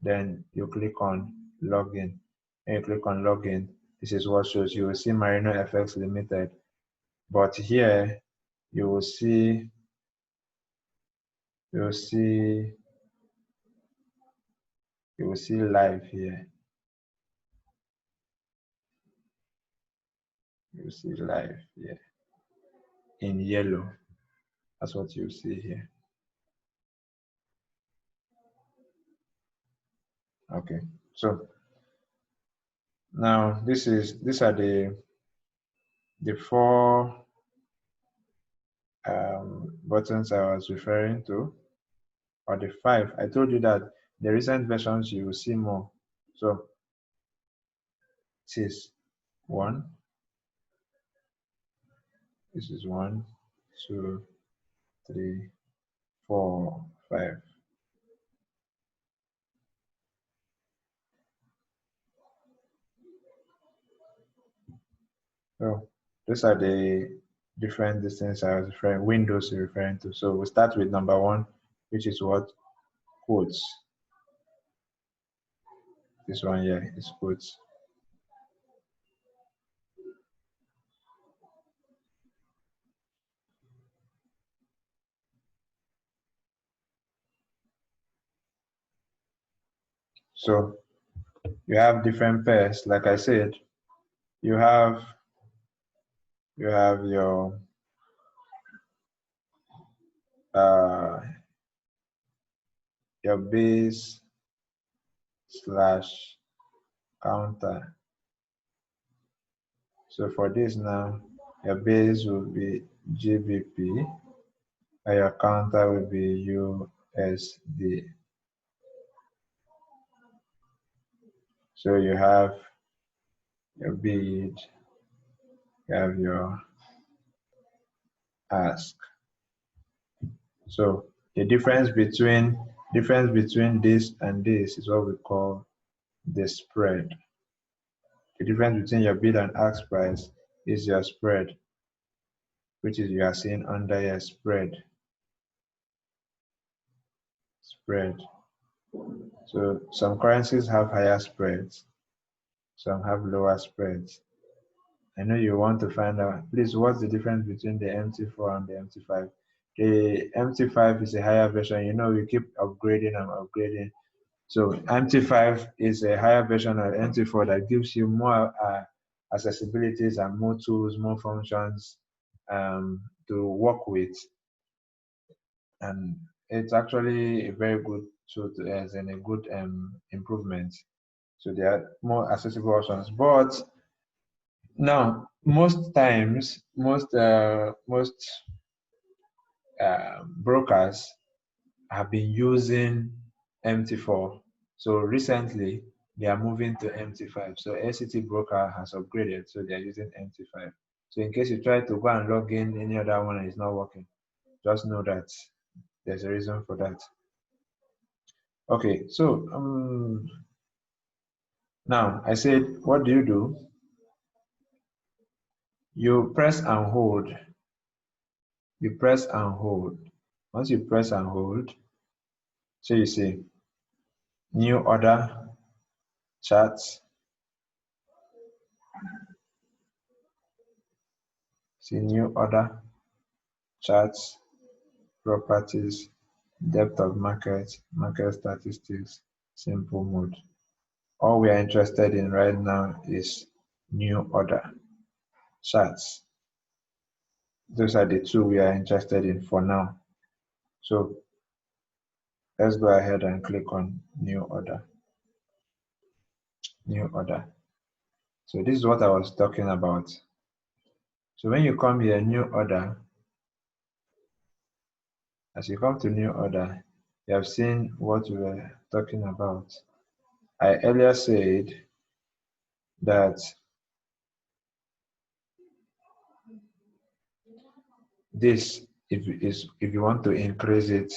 then you click on login. When you click on login, this is what shows. You will see Marino FX Limited, but here you will see live here. You see live here in yellow. That's what you see here. Okay, so now these are the four buttons I was referring to, or the five. I told you that the recent versions you will see more. So this is one. This is 1, 2, 3, 4, 5. So those are the different distances I was referring, windows you're referring to. So we start with number 1, which is what? Quotes. This one here is quotes. So you have different pairs. Like I said, you have your base slash counter. So for this now, your base will be GBP and your counter will be USD. So you have your bid, you have your ask. So the difference between this and this is what we call the spread. The difference between your bid and ask price is your spread, which is you are seeing under your spread. So some currencies have higher spreads, some have lower spreads. I know you want to find out, please, what's the difference between the MT4 and the MT5? The MT5 is a higher version. You know, we keep upgrading and upgrading. So MT5 is a higher version of MT4 that gives you more accessibilities and more tools, more functions to work with. And it's actually a very good tool as in a good improvement. So there are more accessible options. But now, most times, most brokers have been using MT4. So recently, they are moving to MT5. So SCT broker has upgraded, so they are using MT5. So in case you try to go and log in any other one and it's not working, just know that there's a reason for that. Okay, so now I said, what do? You press and hold. You press and hold. Once you press and hold, so you see new order, charts, see new order, charts, properties, depth of market, market statistics, simple mode. All we are interested in right now is new order, charts. Those are the two we are interested in for now. So let's go ahead and click on new order. New order. So this is what I was talking about. So when you come here, new order, as you come to new order, you have seen what we were talking about. I earlier said that this, if you want to increase it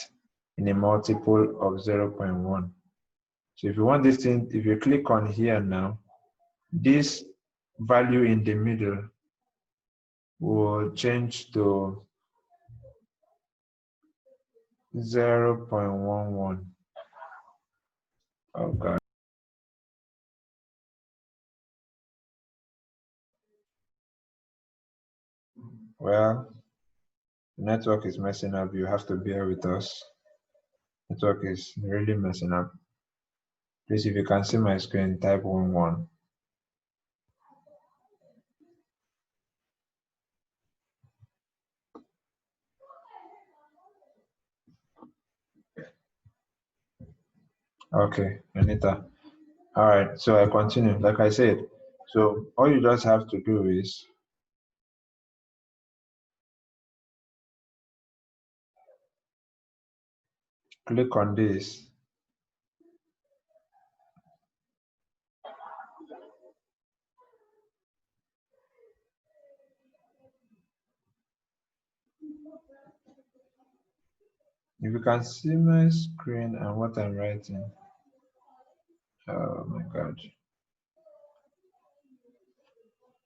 in a multiple of 0.1. So if you want this thing, if you click on here now, this value in the middle will change to 0.11. Oh God. Well, the network is messing up. You have to bear with us. Network is really messing up. Please, if you can see my screen, type 11. Okay, Anita. All right, so I continue. Like I said, so all you just have to do is click on this. If you can see my screen and what I'm writing, oh my God.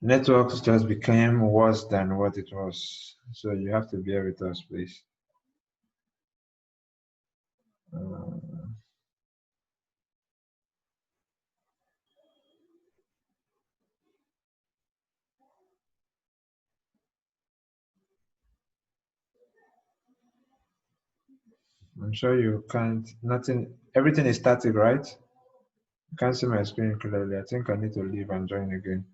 Networks just became worse than what it was. So you have to bear with us, please. I'm sure you can't, everything is static, right? You can't see my screen clearly. I think I need to leave and join again.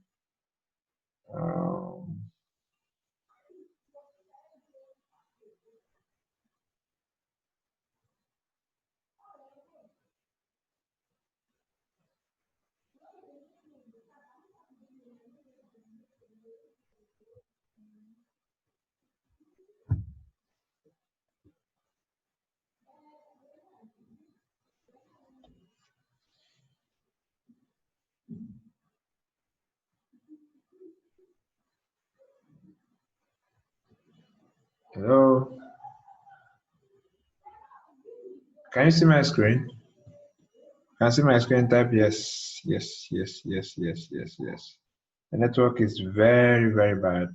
Hello? Can you see my screen? Can you see my screen? Type yes, yes, yes, yes, yes, yes, yes. The network is very, very bad.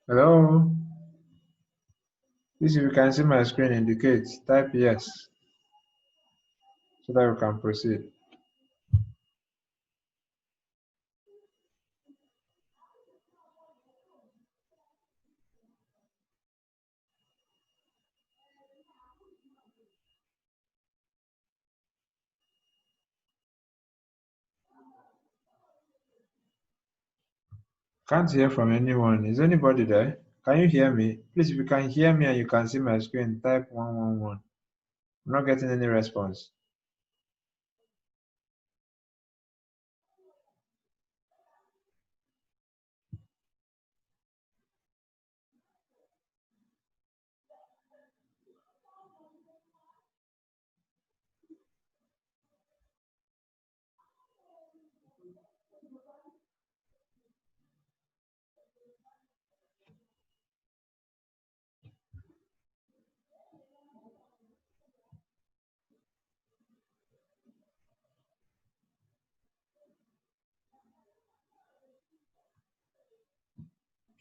Hello? Please, if you can see my screen, indicate. Type yes so that we can proceed. Can't hear from anyone. Is anybody there? Can you hear me? Please, if you can hear me and you can see my screen, type 111. I'm not getting any response.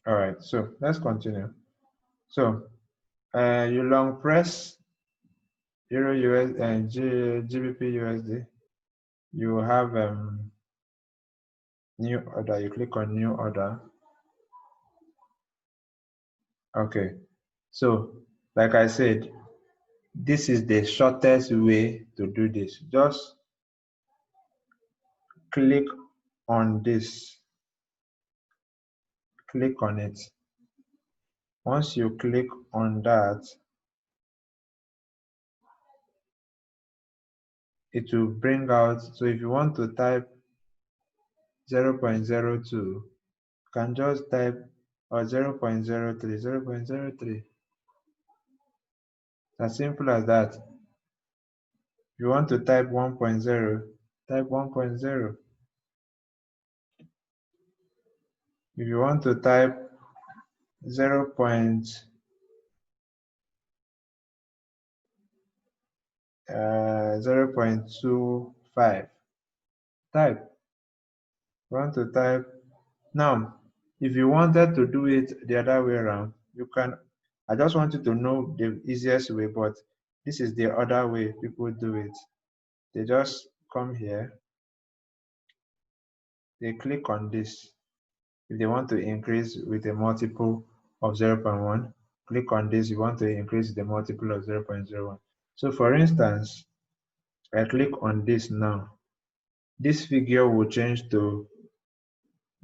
All right, so let's continue. So you long press Euro US and GBP USD. You have new order. You click on new order. Okay, so like I said, this is the shortest way to do this. Just click on this. Click on it. Once you click on that, it will bring out. So if you want to type 0.02, you can just type or 0.03, 0.03. As simple as that. If you want to type 1.0, type 1.0. If you want to type 0.25, type. You want to type. Now, if you wanted to do it the other way around, you can. I just want you to know the easiest way, but this is the other way people do it. They just come here, they click on this. If they want to increase with a multiple of 0.1, click on this. You want to increase the multiple of 0.01. So for instance, I click on this now. This figure will change to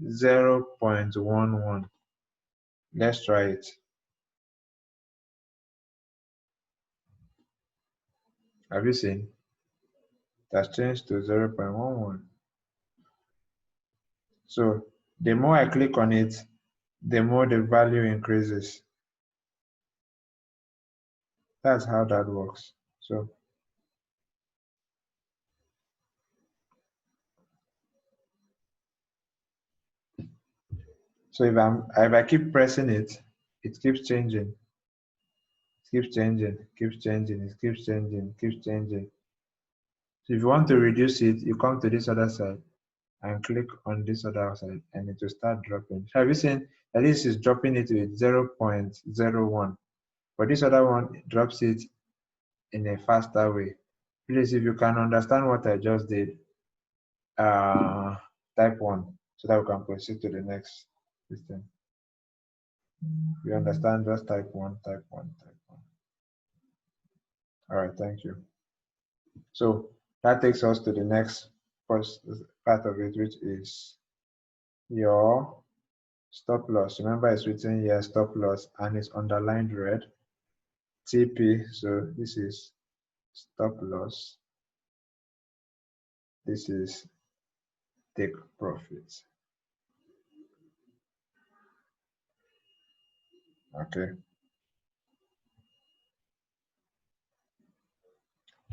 0.11. Let's try it. Have you seen? That's changed to 0.11. So the more I click on it, the more the value increases. That's how that works. So if I keep pressing it, it keeps changing. It keeps changing, keeps changing, it keeps changing, keeps changing. So if you want to reduce it, you come to this other side and click on this other side and it will start dropping. Have you seen at least it's dropping it with 0.01, but this other one drops it in a faster way. Please, if you can understand what I just did, type 1 so that we can proceed to the next system. If you understand, just type 1, type 1, type 1. All right, thank you. So that takes us to the next part of it, which is your stop loss. Remember, it's written here stop loss and it's underlined red. TP, so this is stop loss. This is take profits. Okay.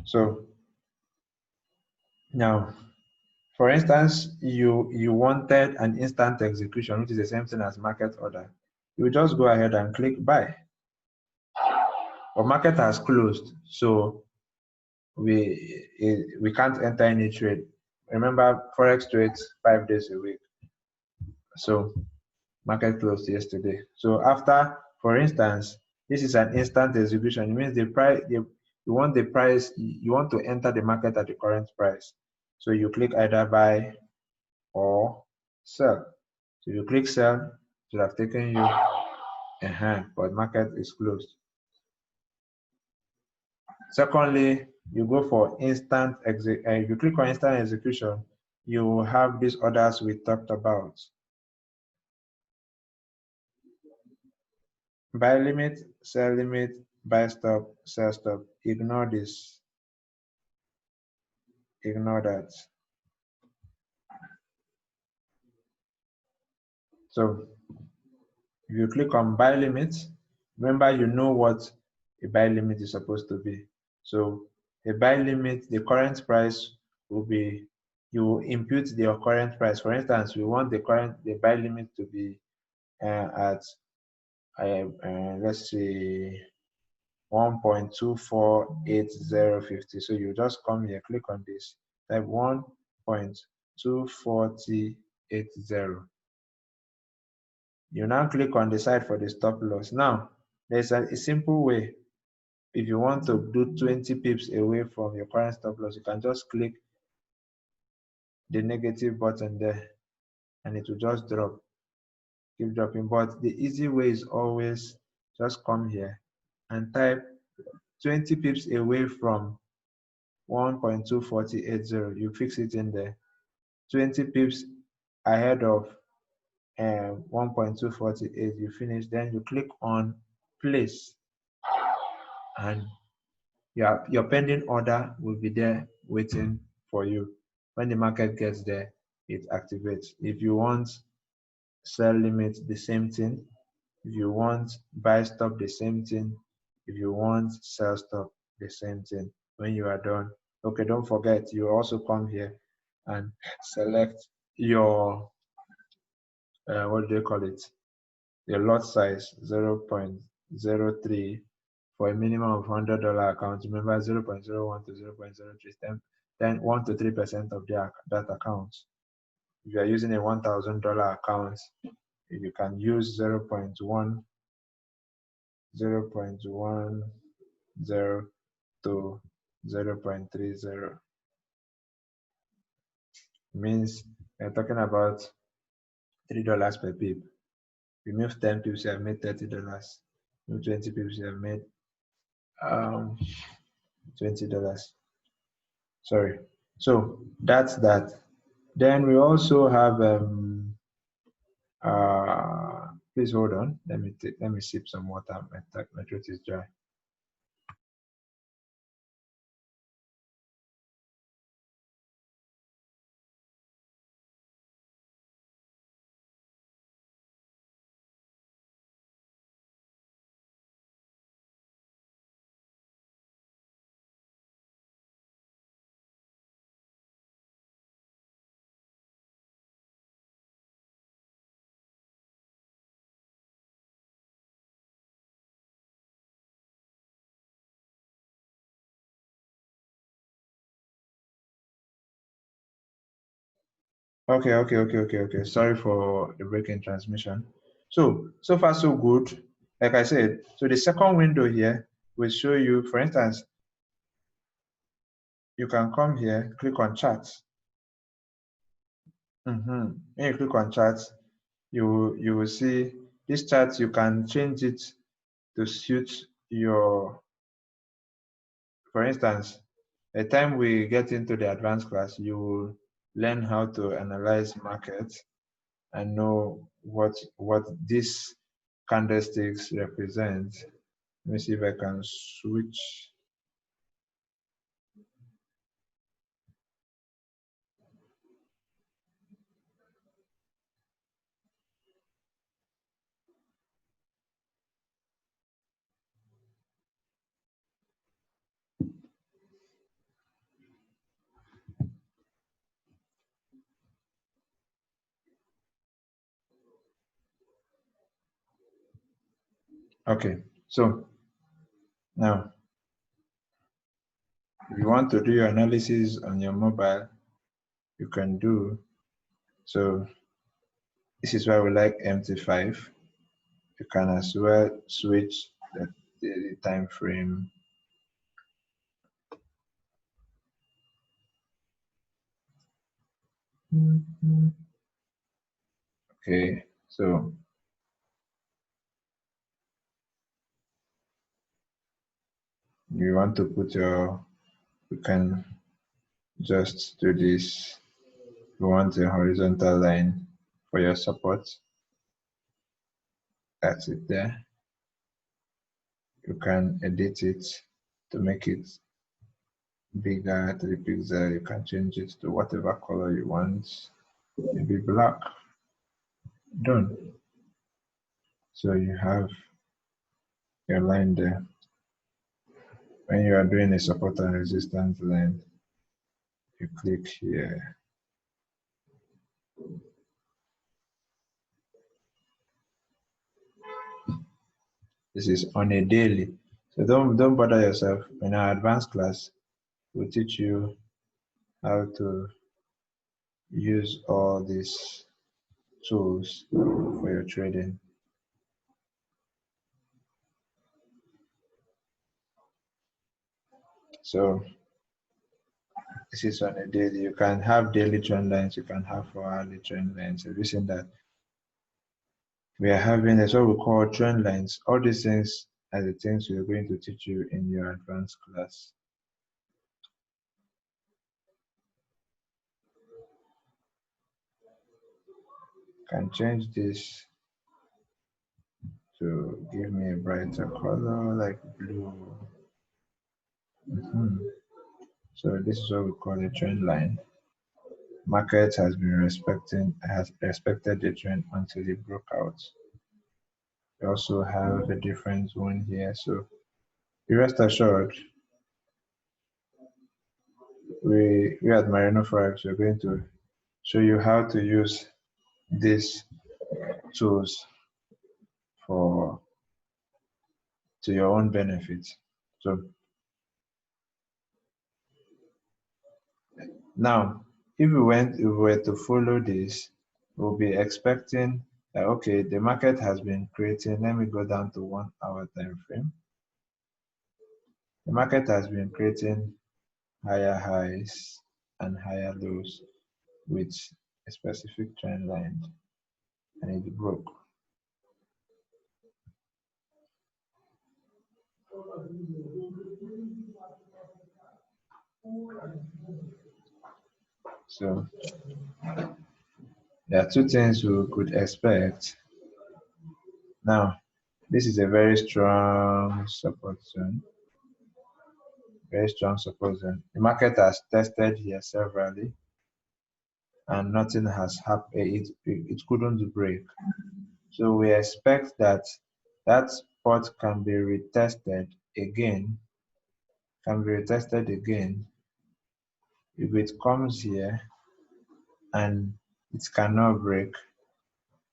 So now, for instance, you wanted an instant execution, which is the same thing as market order. You just go ahead and click buy. But market has closed, so we can't enter any trade. Remember, forex trades 5 days a week. So market closed yesterday. So after, for instance, this is an instant execution. It means the price, you want the price, you want to enter the market at the current price. So you click either buy or sell. So you click sell, it should have taken you, but market is closed. Secondly, you go for instant you click on instant execution, you will have these orders we talked about. Buy limit, sell limit, buy stop, sell stop. Ignore this. Ignore that. So if you click on buy limit, remember you know what a buy limit is supposed to be. So a buy limit, the current price will be, you impute the current price. For instance, we want the buy limit to be at let's say 1.248050. So you just come here, click on this, type 1.24080. You now click on the side for the stop loss. Now, there's a simple way. If you want to do 20 pips away from your current stop loss, you can just click the negative button there and it will just drop, keep dropping. But the easy way is always just come here and type 20 pips away from 1.24080. You fix it in there. 20 pips ahead of 1.248, you finish. Then you click on place, and your pending order will be there waiting for you. When the market gets there, it activates. If you want sell limit, the same thing. If you want buy stop, the same thing. If you want sell stop, the same thing. When you are done, okay, don't forget, you also come here and select your what do they call it, your lot size 0.03 for a minimum of $100 account. Remember, 0.01 to 0.03, then 1 to 3% of that account. If you are using a $1,000 account, you can use 0.10 to 0.30. Means you're talking about $3 per pip. Remove 10 pips, you have made $30. Remove 20 pips, you have made $20. Sorry. So that's that. Then we also have please hold on. Let me sip some water. My throat is dry. Okay. Sorry for the break in transmission. So far so good. Like I said, so the second window here will show you, for instance, you can come here, click on charts. When you click on charts, you will see this chart. You can change it to suit your, for instance, by the time we get into the advanced class, you will learn how to analyze markets and know what these candlesticks represent. Let me see if I can switch. Okay, so now if you want to do your analysis on your mobile, you can do. So This is why we like MT5. You can as well switch the daily time frame. Okay, so you want to put you can just do this. You want a horizontal line for your support. That's it there. You can edit it to make it bigger, 3 pixels. You can change it to whatever color you want. Maybe black. Done. So you have your line there. When you are doing a support and resistance line, you click here. This is on a daily. So don't bother yourself. In our advanced class, we'll teach you how to use all these tools for your trading. So this is on a daily. You can have daily trend lines, you can have 4-hourly trend lines. The reason that we are having is what we call trend lines. All these things are the things we are going to teach you in your advanced class. Can change this to give me a brighter color like blue. So this is what we call a trend line. Market has respected the trend until it broke out. We also have a different one here. So be rest assured, we at Marino Forex are going to show you how to use these tools to your own benefit. So now, if we were to follow this, we'll be expecting that, okay, the market has been creating. Let me go down to 1 hour time frame. The market has been creating higher highs and higher lows with a specific trend line, and it broke. So there are two things we could expect. Now, this is a very strong support zone. Very strong support zone. The market has tested here severally, and nothing has happened. It couldn't break. So we expect that that spot can be retested again. If it comes here and it cannot break,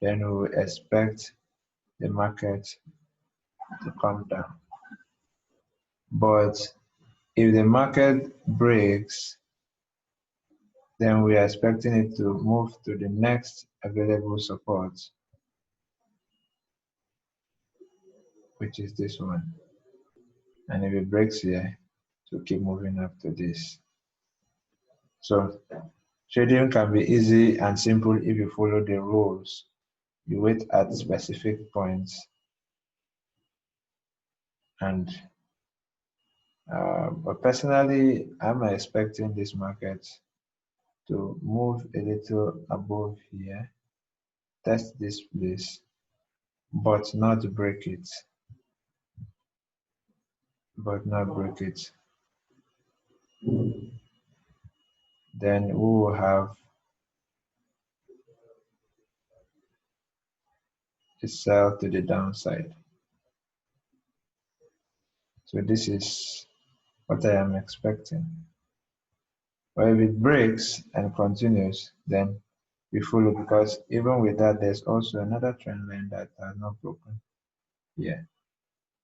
then we will expect the market to come down. But if the market breaks, then we are expecting it to move to the next available support, which is this one. And if it breaks here, to keep moving up to this. So trading can be easy and simple if you follow the rules. You wait at specific points, and but personally, I'm expecting this market to move a little above here, test this place, but not break it. Then we will have a sell to the downside. So this is what I am expecting. But if it breaks and continues, then we follow, because even with that, there's also another trend line that has not broken here.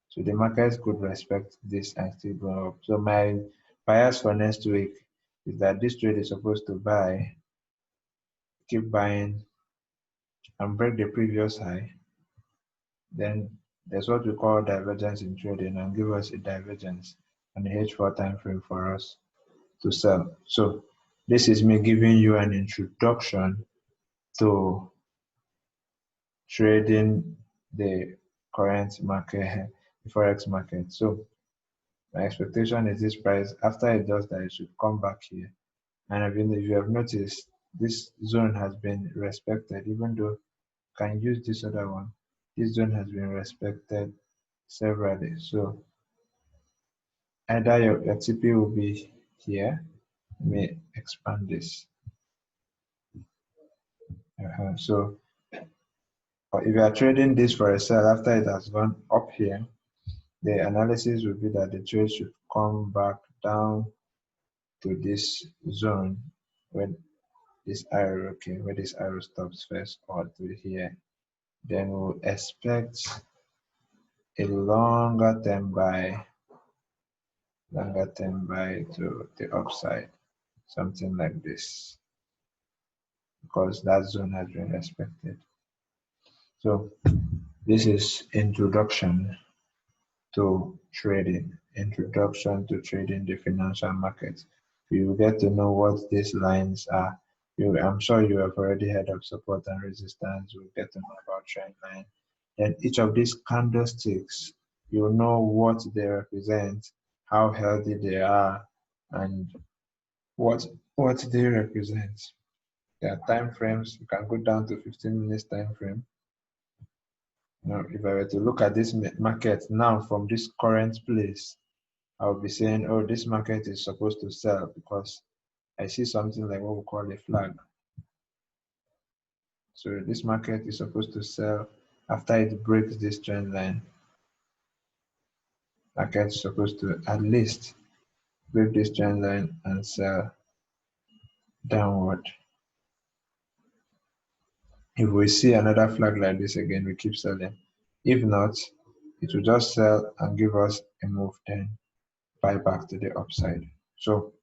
So the market could respect this and still go up. So my bias for next week is that this trade is supposed to buy, keep buying and break the previous high, then there's what we call divergence in trading and give us a divergence and a H4 time frame for us to sell. So this is me giving you an introduction to trading the current market, the forex market. So my expectation is this price, after it does that, it should come back here. And if you have noticed, this zone has been respected, even though you can use this other one. This zone has been respected severally. So either your TP will be here. Let me expand this. So if you are trading this for a sell after it has gone up here, the analysis will be that the trade should come back down to this zone when this arrow, where this arrow stops first, or to here. Then we'll expect a longer term buy to the upside, something like this, because that zone has been respected. So this is introduction to trading the financial market. You will get to know what these lines are. I'm sure you have already heard of support and resistance. You'll get to know about trend line. Then each of these candlesticks, you'll know what they represent, how healthy they are, and what they represent. There are time frames. You can go down to 15 minutes time frame. Now, if I were to look at this market now from this current place, I'll be saying, oh, this market is supposed to sell because I see something like what we call a flag. So this market is supposed to sell after it breaks this trend line. Market is supposed to at least break this trend line and sell downward. If we see another flag like this again, we keep selling. If not, it will just sell and give us a move, then buy back to the upside. So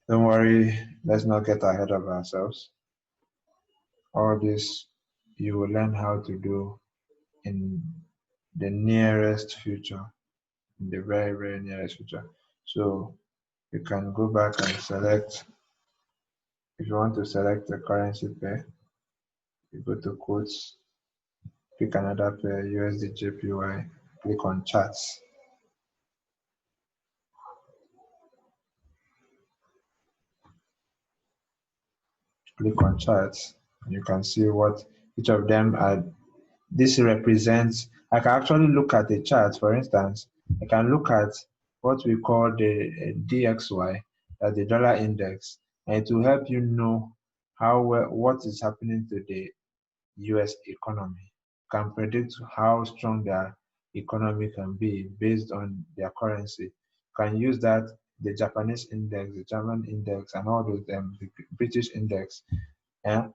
don't worry, let's not get ahead of ourselves. All this you will learn how to do in the nearest future, in the very, very nearest future. So you can go back and select, if you want to select a currency pair, you go to quotes, pick another pair, USD JPY, click on charts. Click on charts, and you can see what each of them are. This represents, I can actually look at the chart. For instance, I can look at what we call the DXY, the dollar index, and it will help you know what is happening to the US economy. You can predict how strong their economy can be based on their currency. You can use that, the Japanese index, the German index, and all those the British index, and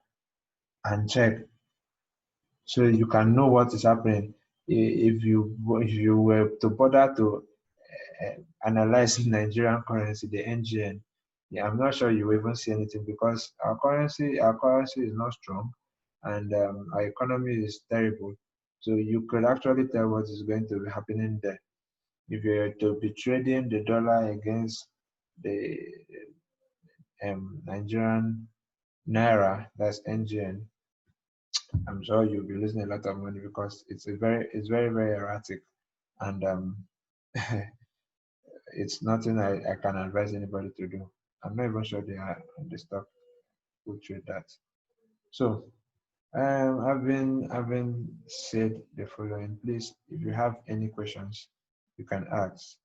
check, so you can know what is happening. If you were to bother to analyze Nigerian currency, the NGN, yeah, I'm not sure you will even see anything, because our currency is not strong, and our economy is terrible. So you could actually tell what is going to be happening there. If you were to be trading the dollar against the Nigerian naira, that's NGN, I'm sure you'll be losing a lot of money, because it's very, very erratic, and it's nothing I can advise anybody to do. I'm not even sure they are on the stock who trade that. So I've been said the following. Please, if you have any questions, you can ask.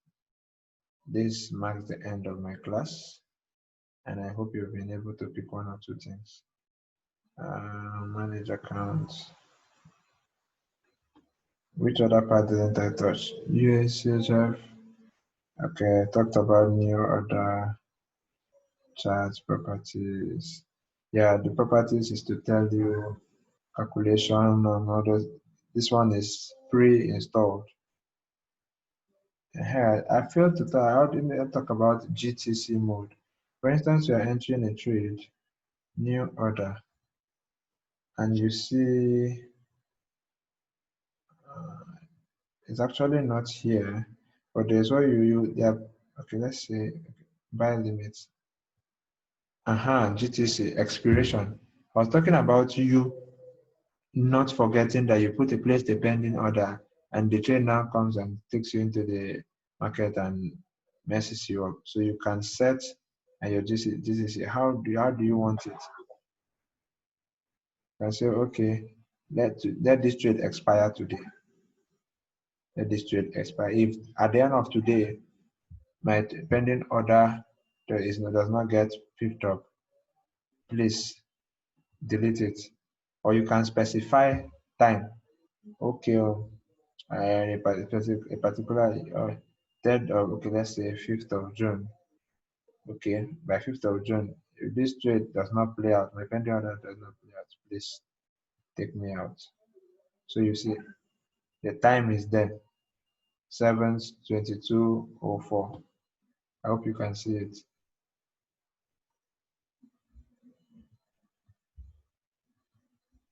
This marks the end of my class, and I hope you've been able to pick one or two things. Manage accounts. Which other part didn't I touch? USCHF. Okay, I talked about new order, charts, properties. Yeah, the properties is to tell you calculation and all those. This one is pre-installed. I failed to talk. How did I talk about GTC mode? For instance, you are entering a trade, new order, and you see it's actually not here, but there's what you yeah. Okay, let's say buy limits. GTC expiration. I was talking about you not forgetting that you put a place the pending order, and the trade now comes and takes you into the market and messes you up. So you can set and your GTC. How do you want it? You can say, okay, let this trade expire today. Let this trade expire. If at the end of today my pending order does not get picked up, please delete it. Or you can specify time. Okay, a particular third of, okay, let's say 5th of June. Okay, by 5th of June, if this trade does not play out, my pending order does not play out, please take me out. So you see, the time is there, 7th, 22:04. I hope you can see it.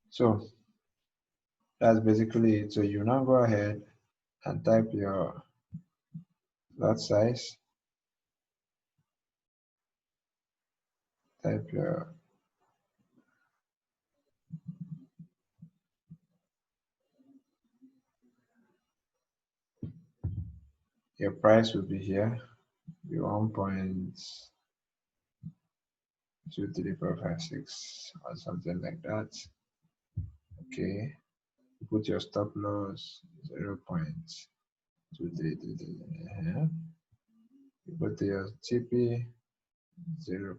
So that's basically it. So you now go ahead and type your lot size, type your price will be here, be 1.23456 or something like that. Okay, you put your stop loss 0.2333. You put your TP 0.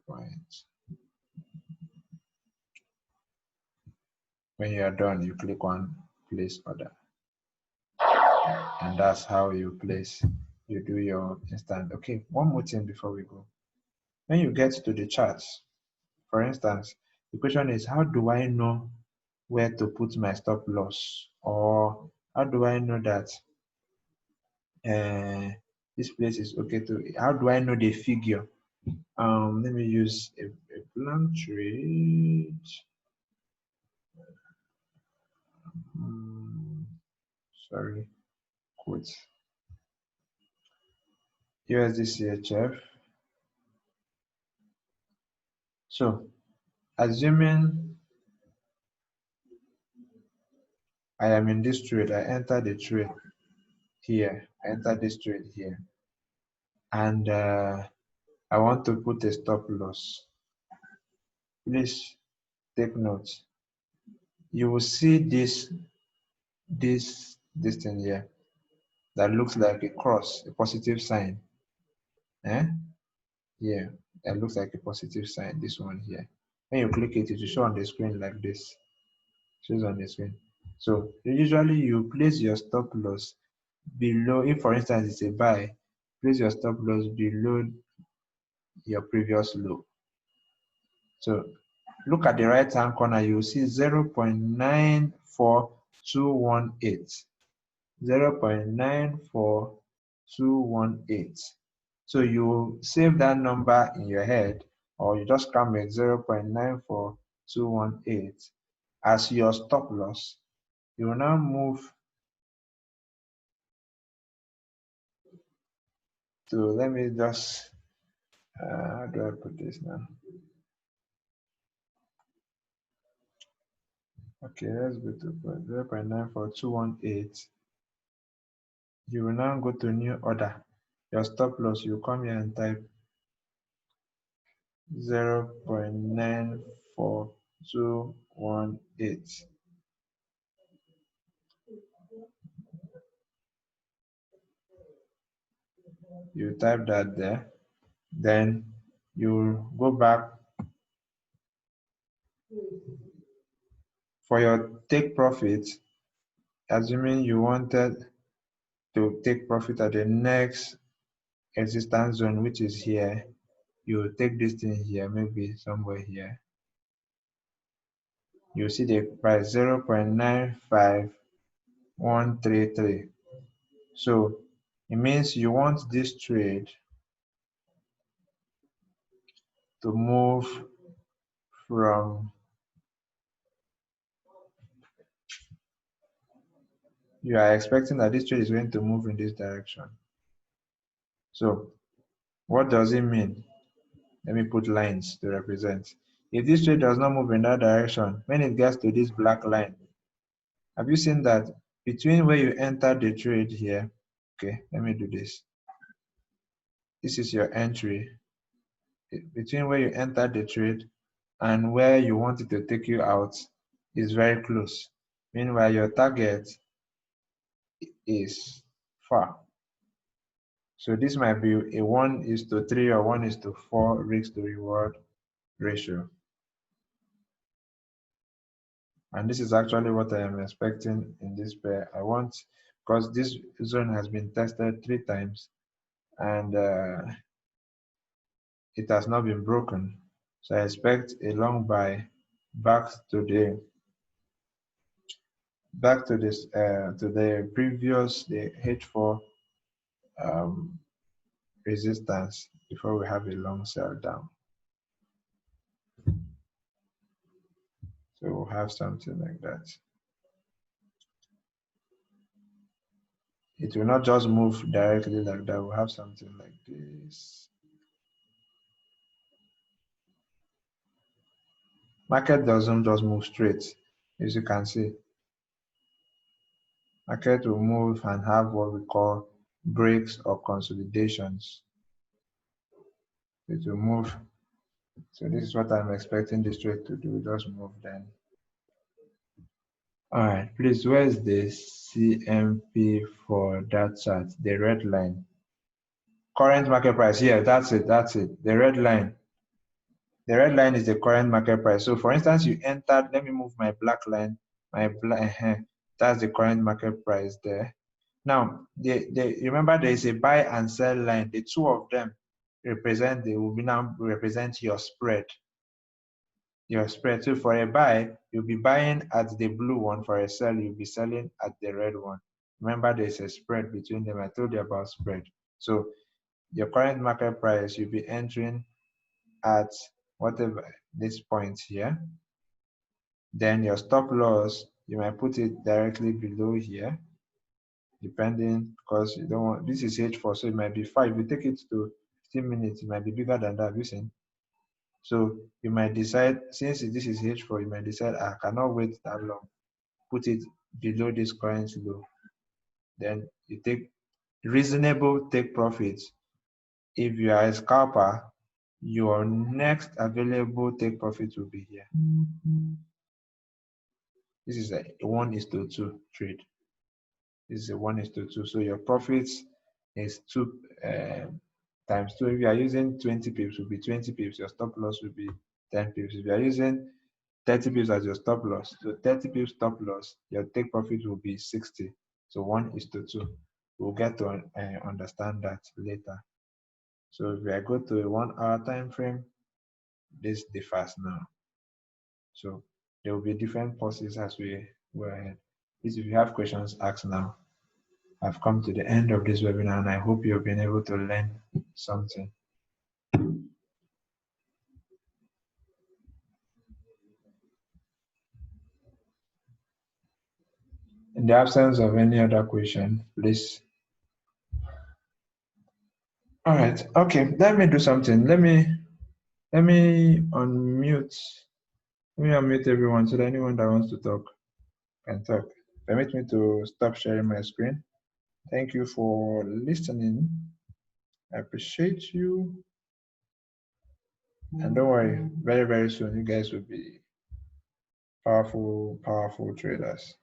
When you are done, you click on place order, and that's how you do your instant. Okay, one more thing before we go. When you get to the charts, for instance, the question is, how do I know where to put my stop loss? Or how do I know that this place is okay to, how do I know the figure? Let me use a blank trade. Sorry, quote. USD CHF. So, assuming I am in this trade, I enter the trade here, I enter this trade here, and I want to put a stop loss. Please take note. You will see this thing here that looks like a cross, a positive sign. Here, that looks like a positive sign. This one here. When you click it, it will show on the screen like this. Shows on the screen. So usually you place your stop loss below. If for instance it's a buy, place your stop loss below your previous low. So look at the right hand corner, you will see 0.94218. 0.94218. So you save that number in your head, or you just come with 0.94218 as your stop loss. You will now move to, let me just, how do I put this now? Okay, let's go to 0.94218. You will now go to new order. Your stop loss, you come here and type 0.94218. You type that there, then you go back for your take profit, assuming you wanted to take profit at the next resistance zone, which is here. You take this thing here, maybe somewhere here. You see the price 0.95133. So it means you want this trade to move from you are expecting that this trade is going to move in this direction. So what does it mean? Let me put lines to represent. If this trade does not move in that direction, when it gets to this black line, have you seen that between where you entered the trade here? Okay, let me do this. This is your entry. Between where you entered the trade and where you want it to take you out is very close. Meanwhile, your target is far. So this might be a 1:3 or 1:4 risk to reward ratio. And this is actually what I am expecting in this pair. I want, because this zone has been tested 3 times and it has not been broken. So I expect a long buy back to the previous, the H4 resistance before we have a long sell down. So we'll have something like that. It will not just move directly like that. We'll have something like this. Market doesn't just move straight, as you can see. Market will move and have what we call breaks or consolidations. It will move. So this is what I'm expecting this trade to do. Just move then. All right, please, where's the CMP for that chart? The red line. Current market price. Yeah, that's it. That's it. The red line. The red line is the current market price. So for instance, you entered, let me move my black line, that's the current market price there. Now, remember there is a buy and sell line. The two of them will now represent your spread. Your spread. So for a buy, you'll be buying at the blue one. For a sell, you'll be selling at the red one. Remember, there's a spread between them. I told you about spread. So your current market price, you'll be entering at whatever this point here. Then your stop loss, you might put it directly below here, depending, because you don't want, this is H4, so it might be 5. If you take it to 15 minutes, it might be bigger than that, have you seen? So you might decide, since this is H4, you might decide, I cannot wait that long. Put it below this current low. Then you take reasonable take profits. If you are a scalper, your next available take profit will be here. This is a 1:2 trade. This is a 1:2. So your profits is 2 times 2. If you are using 20 pips, will be 20 pips. Your stop loss will be 10 pips. If you are using 30 pips as your stop loss, so 30 pips stop loss, your take profit will be 60. So 1:2. We'll get to understand that later. So if I go to a 1 hour time frame, this differs now. So there will be different pulses as we go ahead. Please, if you have questions, ask now. I've come to the end of this webinar and I hope you've been able to learn something. In the absence of any other question, please. All right, okay, let me do something. Let me unmute. Let me unmute everyone so that anyone that wants to talk can talk. Permit me to stop sharing my screen. Thank you for listening. I appreciate you. And don't worry, very, very soon you guys will be powerful, powerful traders.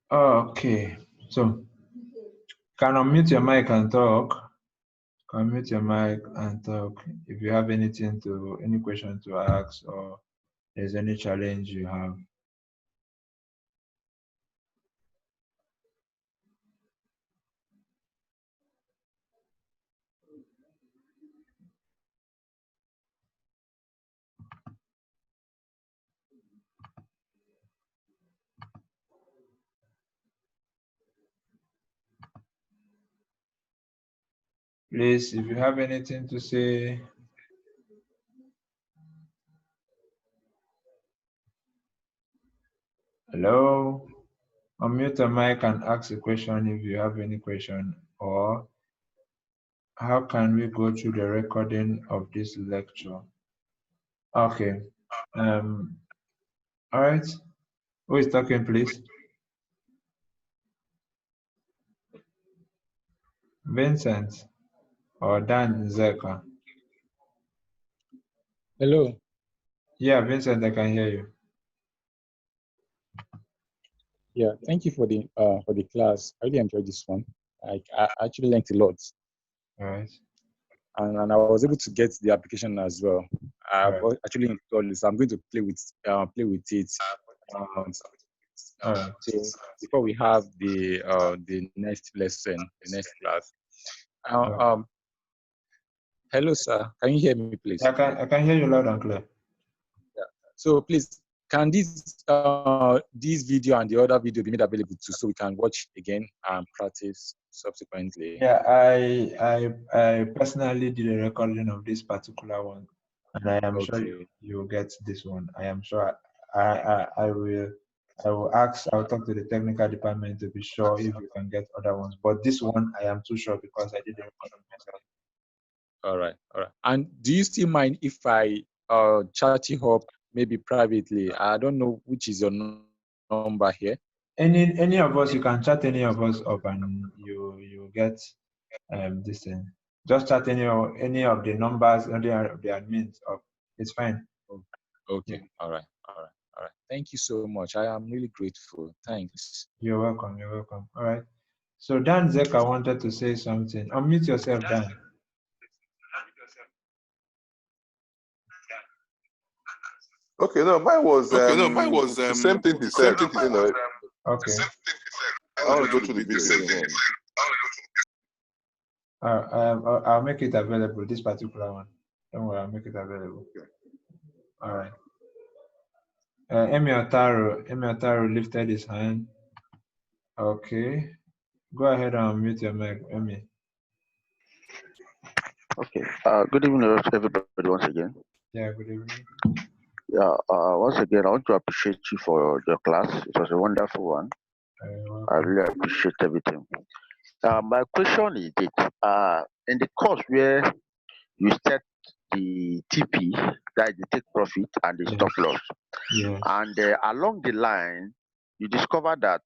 Okay, so can unmute your mic and talk. Can unmute your mic and talk. If you have any question to ask, or there's any challenge you have. Please, if you have anything to say. Hello? Unmute your mic and ask a question if you have any question, or how can we go through the recording of this lecture? Okay. All right. Who is talking, please? Vincent or Dan Zeka? Hello. Yeah, Vincent, I can hear you. Yeah, thank you for the class. I really enjoyed this one. I actually learned a lot. All right. And I was able to get the application as well. I've Right. actually installed this. I'm going to play with it. All right. So before we have the next lesson, the next class. Hello, sir. Can you hear me, please? I can hear you loud and clear. Yeah. So please, can this video and the other video be made available too, so we can watch again and practice subsequently? Yeah, I personally did a recording of this particular one, and I am sure you will get this one. I am sure. I will ask. I'll talk to the technical department to be sure if you can get other ones. But this one, I am too sure because I did the recording myself. All right. And do you still mind if I chat you up maybe privately? I don't know which is your number here. Any of us, you can chat any of us up, and you get this thing. Just chat any of the numbers, any of the admins up. It's fine. Okay. Yeah. All right. Thank you so much. I am really grateful. Thanks. You're welcome. All right. So Dan Zeka wanted to say something. Unmute yourself, Dan. Okay, no, mine was the same thing he said. Okay. I want to go through the video again. I'll make it available. This particular one. Don't worry, I'll make it available. Okay. All right. Emi Otaro lifted his hand. Okay. Go ahead and unmute your mic, Emi. Okay. Good evening, everybody, once again. Yeah, good evening. Yeah. Once again, I want to appreciate you for your class. It was a wonderful one. I really appreciate everything. My question is that in the course where you set the TP, that is the take profit and the stop loss, and along the line, you discover that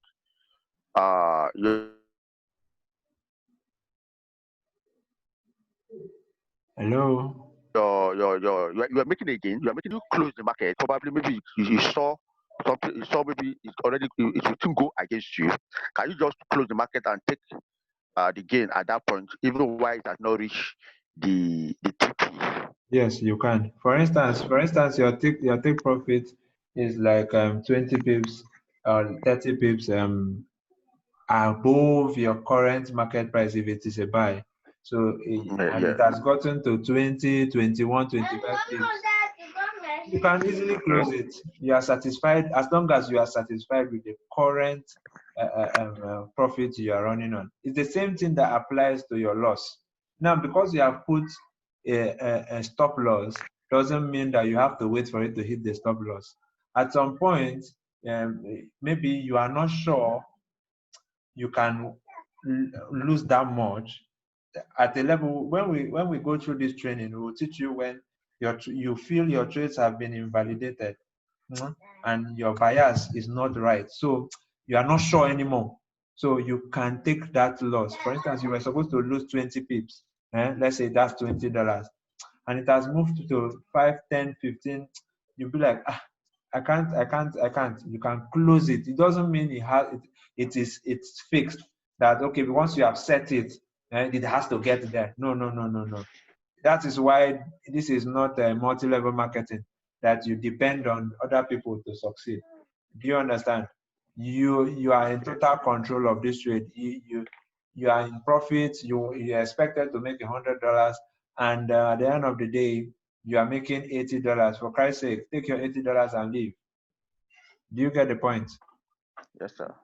Hello. You're making a gain. You're making you close the market. Probably maybe you saw something. You saw maybe it already it will go against you. Can you just close the market and take the gain at that point, even while it has not reached the TP? Yes, you can. For instance, your take profit is like 20 pips or 30 pips above your current market price if it is a buy. So it has gotten to 20, 21, 25 pips. You can easily close it. You are satisfied as long as you are satisfied with the current profit you are running on. It's the same thing that applies to your loss. Now, because you have put a stop loss, doesn't mean that you have to wait for it to hit the stop loss. At some point, maybe you are not sure you can lose that much at a level. When we go through this training, we will teach you when you feel your trades have been invalidated and your bias is not right, so you are not sure anymore, so you can take that loss. For instance, you were supposed to lose 20 pips, let's say that's $20, and it has moved to 5, 10, 15. You'll be like, I can't. You can close it. It doesn't mean it's fixed. That okay, once you have set it, it has to get there. No. That is why this is not a multi-level marketing that you depend on other people to succeed. Do you understand? You are in total control of this trade. You are in profit. You're expected to make $100, and at the end of the day, you are making $80. For Christ's sake, take your $80 and leave. Do you get the point? Yes, sir.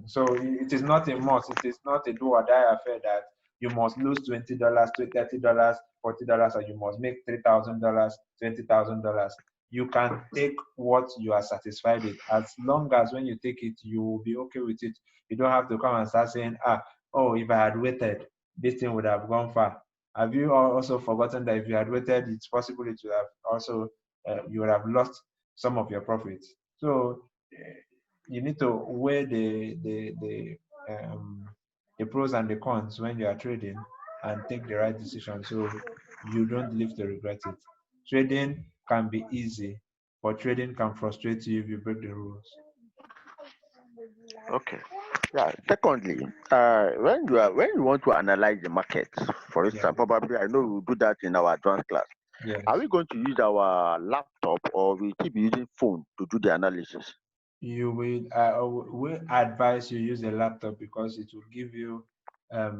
So it is not a must. It is not a do or die affair that you must lose $20, $30, $40, or you must make $3,000, $20,000. You can take what you are satisfied with, as long as when you take it, you will be okay with it. You don't have to come and start saying, oh, if I had waited, this thing would have gone far. Have you also forgotten that if you had waited, it's possible it would have also, you would have lost some of your profits. So you need to weigh the pros and the cons when you are trading and take the right decision so you don't live to regret it. Trading can be easy, but trading can frustrate you if you break the rules. Okay. Yeah. Secondly, when you want to analyze the market, for instance, probably I know we'll do that in our advanced class. Yes. Are we going to use our laptop or we keep using phone to do the analysis? You will advise you use a laptop because it will give you a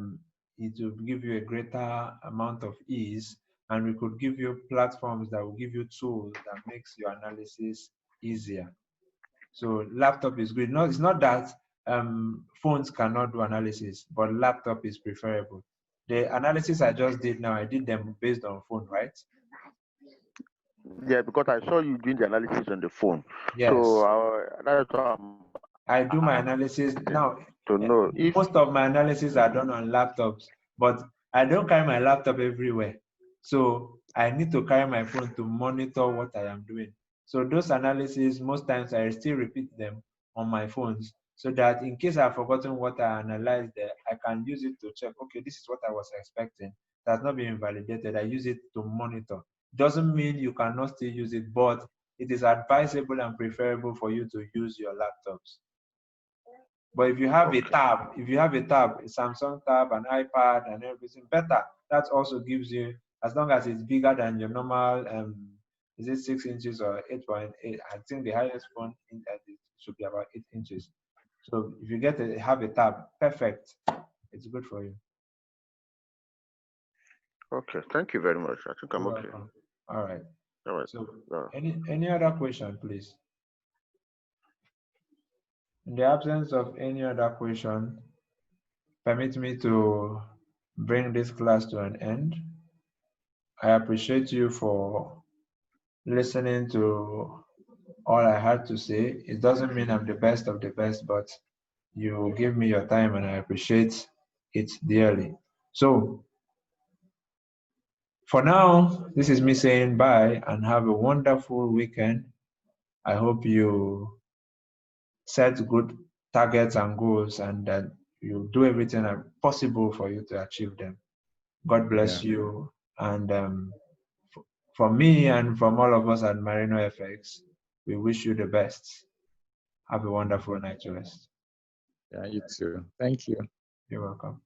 greater amount of ease, and we could give you platforms that will give you tools that makes your analysis easier. So laptop is good. No, it's not that phones cannot do analysis, but laptop is preferable. The analysis I just did now, I did them based on phone, right? Yeah, because I saw you doing the analysis on the phone. Yes. So that's what I do my analysis now. To know if most of my analysis are done on laptops, but I don't carry my laptop everywhere. So I need to carry my phone to monitor what I am doing. So those analyses, most times I still repeat them on my phones so that in case I've forgotten what I analyzed there, I can use it to check, okay, this is what I was expecting. That's not being validated. I use it to monitor. Doesn't mean you cannot still use it, but it is advisable and preferable for you to use your laptops. But if you have a tab, a Samsung tab, an iPad, and everything, better. That also gives you, as long as it's bigger than your normal, is it 6 inches or 8.8? I think the highest phone should be about 8 inches. So if you have a tab, perfect. It's good for you. Okay, thank you very much. I think I'm okay. Welcome. All right. All right. So any other question, please? In the absence of any other question, permit me to bring this class to an end. I appreciate you for listening to all I had to say. It doesn't mean I'm the best of the best, but you give me your time and I appreciate it dearly. So for now, this is me saying bye and have a wonderful weekend. I hope you set good targets and goals and that you do everything possible for you to achieve them. God bless you. And from me and from all of us at Marino FX, we wish you the best. Have a wonderful night rest. Yeah, you too. Thank you. You're welcome.